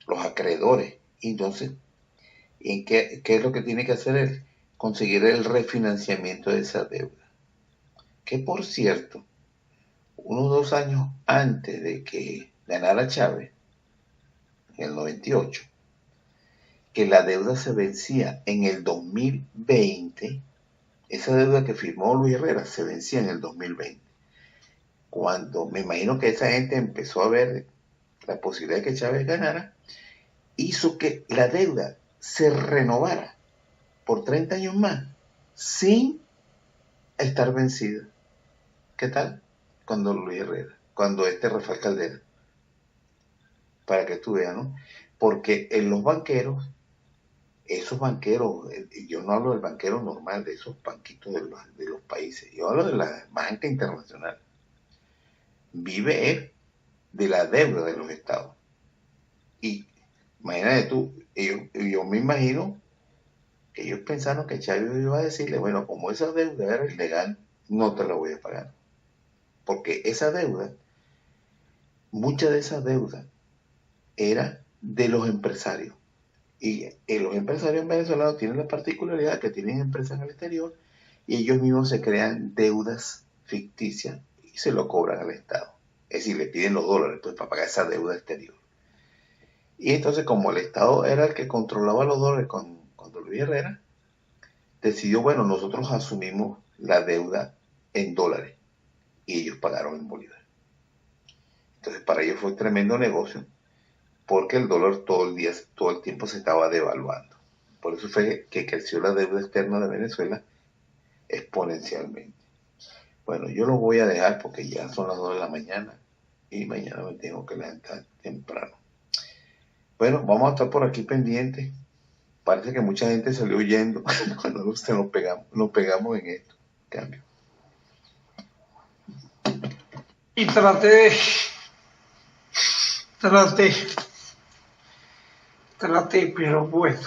los acreedores. Y entonces, ¿qué es lo que tiene que hacer él? Conseguir el refinanciamiento de esa deuda. Que por cierto, unos 2 años antes de que ganara Chávez, en el 98, que la deuda se vencía en el 2020, esa deuda que firmó Luis Herrera se vencía en el 2020. Cuando me imagino que esa gente empezó a ver la posibilidad de que Chávez ganara, hizo que la deuda se renovara por 30 años más, sin estar vencida. ¿Qué tal? Cuando Luis Herrera, cuando Rafael Caldera, para que tú veas, ¿no? Porque en los banqueros, esos banqueros, yo no hablo del banquero normal, de esos banquitos de los países, yo hablo de la banca internacional, vive de la deuda de los estados. Y imagínate tú, yo me imagino que ellos pensaron que Chávez iba a decirle, bueno, como esa deuda era ilegal, no te la voy a pagar. Porque esa deuda, mucha de esa deuda era de los empresarios. Y los empresarios venezolanos tienen la particularidad que tienen empresas en el exterior y ellos mismos se crean deudas ficticias y se lo cobran al Estado. Es decir, le piden los dólares pues, para pagar esa deuda exterior. Y entonces, como el Estado era el que controlaba los dólares con Luis Herrera, decidió, bueno, nosotros asumimos la deuda en dólares y ellos pagaron en bolívar. Entonces, para ellos fue un tremendo negocio porque el dólar todo el tiempo se estaba devaluando. Por eso fue que creció la deuda externa de Venezuela exponencialmente. Bueno, yo lo voy a dejar porque ya son las 2 de la mañana y mañana me tengo que levantar temprano. Bueno, vamos a estar por aquí pendientes. Parece que mucha gente salió huyendo cuando nos pegamos en esto. Cambio. Y traté, pero bueno,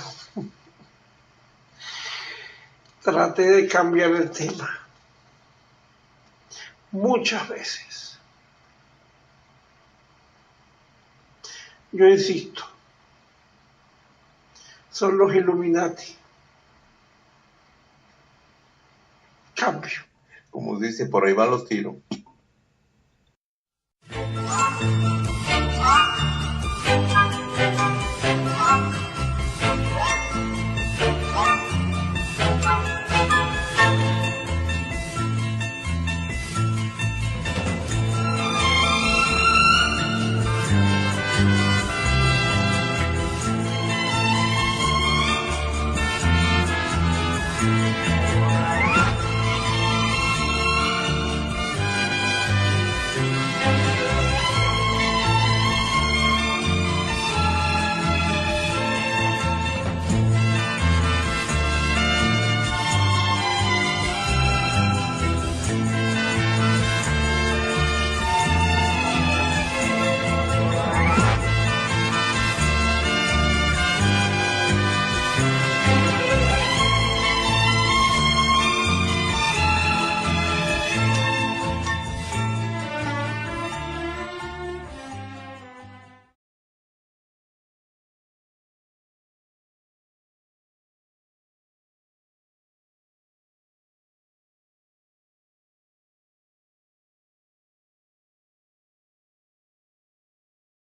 traté de cambiar el tema muchas veces. Yo insisto, son los Illuminati. Cambio. Como dice, por ahí van los tiros.